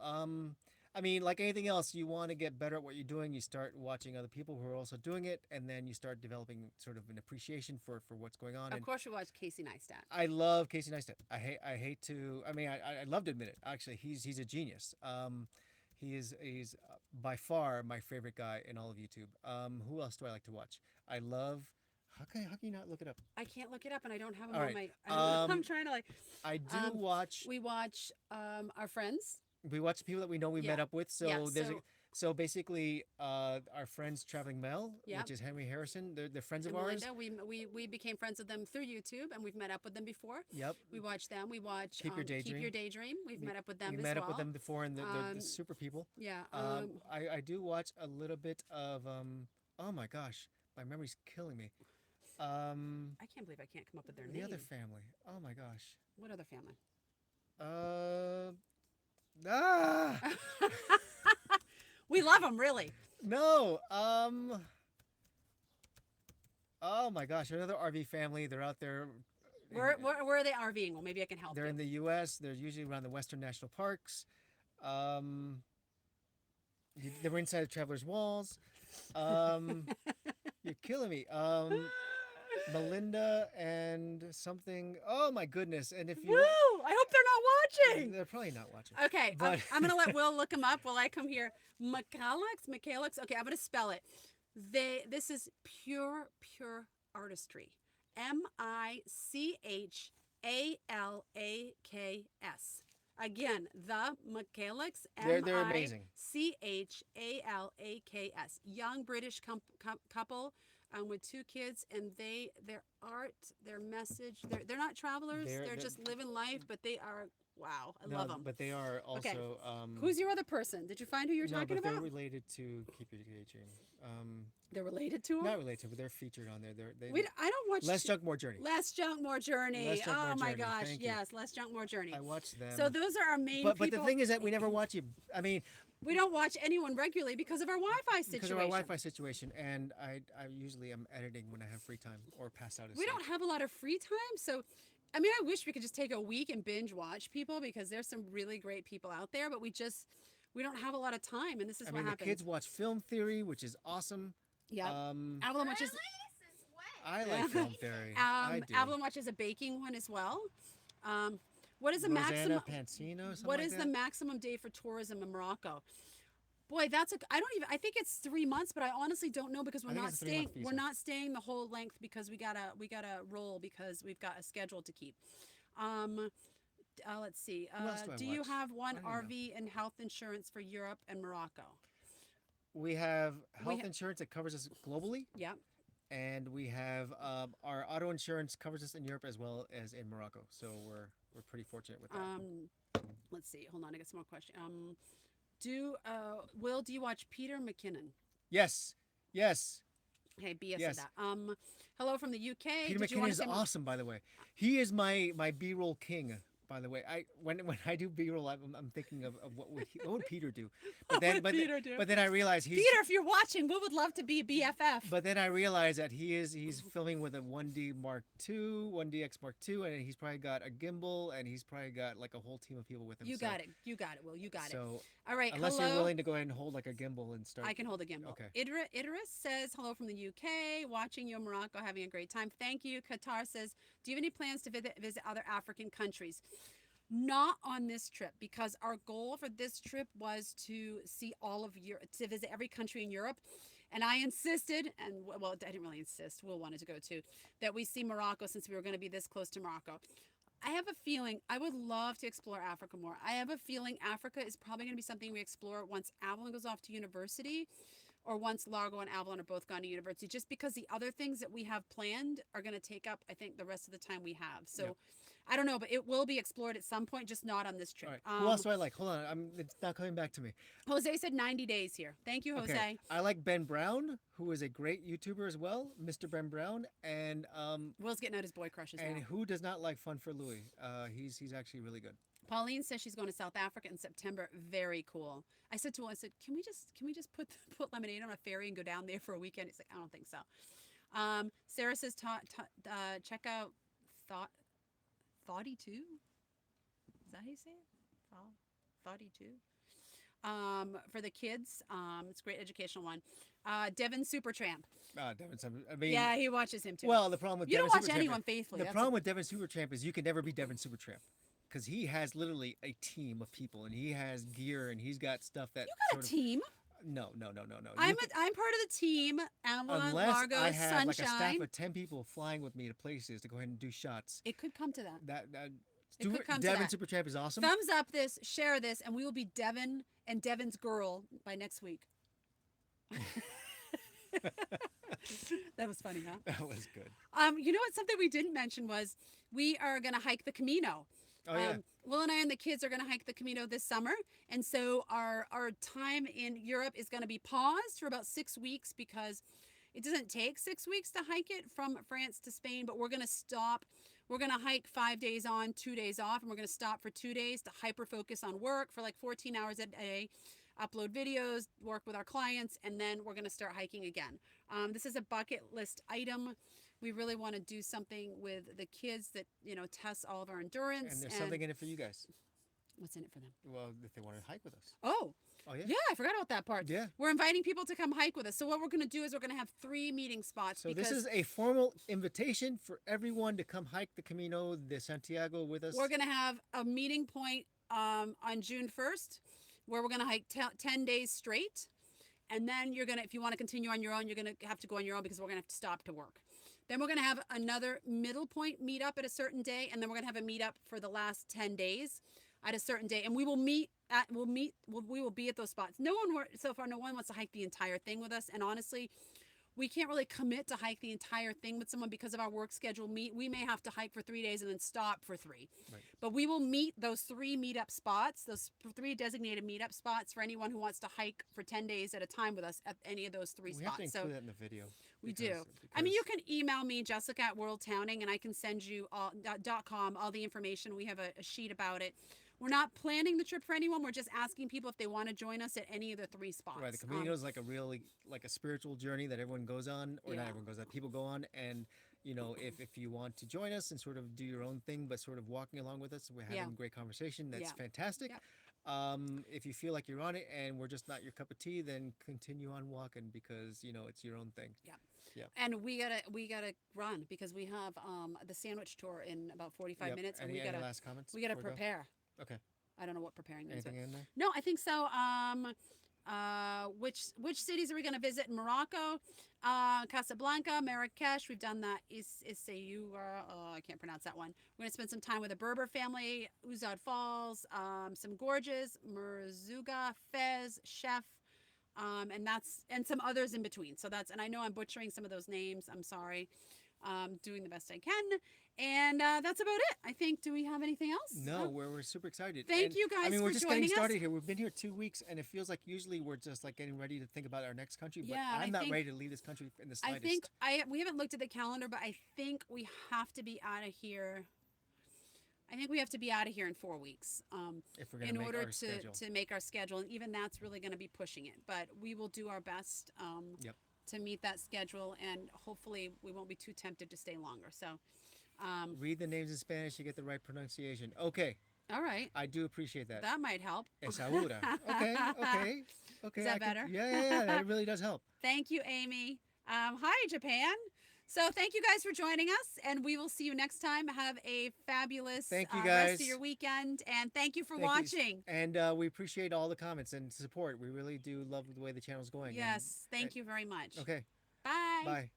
I mean, like anything else, you want to get better at what you're doing. You start watching other people who are also doing it, and then you start developing sort of an appreciation for what's going on. Of And course, you watch Casey Neistat. I love Casey Neistat. I hate to. I mean, I love to admit it. Actually, he's a genius. He's by far my favorite guy in all of YouTube. Who else do I like to watch? I love. How can you not look it up? I can't look it up, and I don't have him All on right. my. I'm trying to like. I do Um, watch. We watch our friends. We watch the people that we know we met Yeah. up with. So Yeah, there's so- so basically our friends Traveling Mel, Yeah. which is Henry Harrison. They're friends And of ours. Melinda, we became friends with them through YouTube, and we've met up with them before. Yep. We watch them. We watch Keep Your Daydream. We've met up with them We as met well. up with them before, and they're Um, super people. Yeah. I do watch a little bit of oh my gosh, my memory's killing me. I can't believe I can't come up with their The name. other family. Oh my gosh. What other family? Uh, ah, We love them, really. no. Oh my gosh, another RV family. They're out there. Where are they RVing? Well, maybe I can help They're you. in the U.S. They're usually around the Western National Parks. They were inside the Traveler's Walls. You're killing me. Melinda and something. Oh my goodness! And if Woo! you, I hope they're not watching. they're probably not watching. Okay, But- I'm gonna let Will look them up while I come here. Michaelix. Okay, I'm gonna spell it. This is pure artistry. Michalaks. Again, the Michaelix. They're amazing. Chalaks. Young British couple with two kids, and their art, their message. They're not travelers. They're just living life, but they are. Wow, I love them. But they are also. Okay. Who's your other person? Did you find who you're no, talking but they're about? related to Keep Your Daydream. They're related to him. Not related, but they're featured on there. I don't watch. Less Junk, More Journey. Less Junk, More Journey. Less Junk, Oh More my Journey. gosh, Thank you. yes, Less Junk, More Journey. I watch them. So those are our main but people. the thing is that we never watch you. I mean, we don't watch anyone regularly because of our Wi-Fi situation. because of our Wi-Fi situation, and I usually am editing when I have free time or pass out. We don't have a lot of free time, so I mean, I wish we could just take a week and binge watch people because there's some really great people out there, but we don't have a lotot of time, and this is I what mean, the happens. kids watch Film Theory, which is awesome. Yeah. Avalon My watches. latest is wet. I like Film Theory. I do. Avalon watches a baking one as well. What is the Rosanna maximum? Pansino, something What like is that? the maximum day for tourism in Morocco? Boy, I think it's 3 months, but I honestly don't know because I think it's a 3-month we're visa. not staying the whole length because we gotta roll because we've got a schedule to keep. Let's see. Who else do I Do you watch? have one I don't know. RV and health insurance for Europe and Morocco? We have health ha- insurance that covers us globally, Yeah. and we have our auto insurance covers us in Europe as well as in Morocco. So we're pretty fortunate with that. Let's see. Hold on, I got some more questions. Do Will, do you watch Peter McKinnon? Yes, yes, Hey, BS of yes. that. Hello from the UK. Peter Did you McKinnon want to is say more? awesome, by the way. He is my B-roll king. By the way, I when I do B-roll, I'm thinking of what would Peter do, but What then would Peter do? but then I realize Peter, if you're watching, we would love to be BFF. but then I realize that he's filming with a 1D Mark II, 1DX Mark II, and he's probably got a gimbal, and he's probably got like a whole team of people with him. You got it. You got it, Will. You got it. So All right. unless Hello. you're willing to go ahead and hold like a gimbal and start. I can hold a gimbal. Okay. Idris says hello from the UK, watching you in Morocco, having a great time. Thank you. Qatar says, do you have any plans to visit other African countries? Not on this trip, because our goal for this trip was to see all of Europe, to visit every country in Europe. And I insisted, and well, I didn't really insist, Will wanted to go too, that we see Morocco since we were going to be this close to Morocco. I have a feeling I would love to explore Africa more. I have a feeling Africa is probably going to be something we explore once Avalon goes off to university, or once Largo and Avalon are both gone to university, just because the other things that we have planned are going to take up, I think, the rest of the time we have. So Yep. I don't know, but it will be explored at some point, just not on this trip. All right. Who else do I like? Hold on, it's not coming back to me. Jose said 90 days here. Thank you, Jose. Okay. I like Ben Brown, who is a great YouTuber as well, Mr. Ben Brown, and Will's getting out his boy crushes and now. who does not like Fun for Louis? He's actually really good. Pauline says she's going to South Africa in September. Very cool. I said to him, I said, can we just put Lemonade on a ferry and go down there for a weekend? He's like, I don't think so. Sarah says, check out Thoughty 2. Is that how you say it? Thoughty 2. For the kids, it's a great educational one. Devin Supertramp. I mean, Yeah, he watches him too. well, the problem with you Devin don't watch Supertramp anyone is- faithfully. The That's problem with Devin Supertramp is you can never be Devin Supertramp because he has literally a team of people and he has gear and he's got stuff that you got a team. No. I'm part of the team. Avalon, Unless Largo, I have Sunshine. like a staff of 10 people flying with me to places to go ahead and do shots. It could come to that. It Do could it. come to Devin that. Supertramp is awesome. Thumbs up this, share this, and we will be Devin and Devin's girl by next week. That was funny, huh? That was good. You know what? Something we didn't mention was we are going to hike the Camino. Oh yeah. Will and I and the kids are going to hike the Camino this summer, and so our time in Europe is going to be paused for about 6 weeks because it doesn't take 6 weeks to hike it from France to Spain, but we're going to stop. We're going to hike 5 days on, 2 days off, and we're going to stop for 2 days to hyper focus on work for like 14 hours a day, upload videos, work with our clients, and then we're going to start hiking again. This is a bucket list item. We really want to do something with the kids that, tests all of our endurance. And there's something in it for you guys. What's in it for them? Well, if they want to hike with us. Oh, yeah. Yeah, I forgot about that part. Yeah. We're inviting people to come hike with us. So what we're going to do is we're going to have 3 meeting spots. So this is a formal invitation for everyone to come hike the Camino de Santiago with us. We're going to have a meeting point on June 1st where we're going to hike 10 days straight. And then if you want to continue on your own, you're going to have to go on your own because we're going to have to stop to work. Then we're going to have another middle point meetup at a certain day. And then we're going to have a meetup for the last 10 days at a certain day. And we will we will be at those spots. So far, no one wants to hike the entire thing with us. And honestly, we can't really commit to hike the entire thing with someone because of our work schedule. We may have to hike for 3 days and then stop for 3. Right. But we will meet those 3 meetup spots, those 3 designated meetup spots for anyone who wants to hike for 10 days at a time with us at any of those 3 We spots. have to include that in the video. We do. I mean, you can email me, Jessica at Worldtowning, and I can send you .com all the information. We have a sheet about it. We're not planning the trip for anyone. We're just asking people if they want to join us at any of the 3 spots. Right, the Camino is like a really a spiritual journey that everyone goes on, or not everyone goes on, people go on, and if you want to join us and sort of do your own thing, but sort of walking along with us, we're having great conversation. That's fantastic. Yeah. If you feel like you're on it and we're just not your cup of tea, then continue on walking because it's your own thing. Yeah. Yeah. And we gotta run because we have the sandwich tour in about 45 minutes, and any last comments? we gotta before we go? prepare. Okay. I don't know what preparing means. Anything in there? No, I think so. Which cities are we going to visit in Morocco? Casablanca, Marrakesh. We've done that. I can't pronounce that one. We're going to spend some time with a Berber family. Ouzad Falls, some gorges, Merzouga, Fez, Chef, And some others in between. So that's, and I know I'm butchering some of those names. I'm sorry. Doing the best I can. And that's about it. I think. Do we have anything else? No, we're super excited. Thank And you I guys mean, for we're just getting joining us. started here. We've been here 2 weeks, and it feels like usually we're just like getting ready to think about our next country. But Yeah, and I'm I not think ready to leave this country in the I slightest. think we haven't looked at the calendar, but I think we have to be out of here. I think we have to be out of here in 4 weeks, If we're gonna in make order our schedule. to make our schedule, and even that's really going to be pushing it. But we will do our best Yep. to meet that schedule, and hopefully we won't be too tempted to stay longer. So, Read the names in Spanish to get the right pronunciation. Okay, all right, I do appreciate that. that might help. Esa hora. Okay, okay, okay. Is that I can, better? yeah. That really does help. Thank you, Amy. Hi, Japan. So thank you guys for joining us, and we will see you next time. Have a fabulous Thank you, rest of guys. your weekend, and thank you for Thank you. watching. And we appreciate all the comments and support. We really do love the way the channel's going. Yes, thank you very much. Okay, Bye. bye.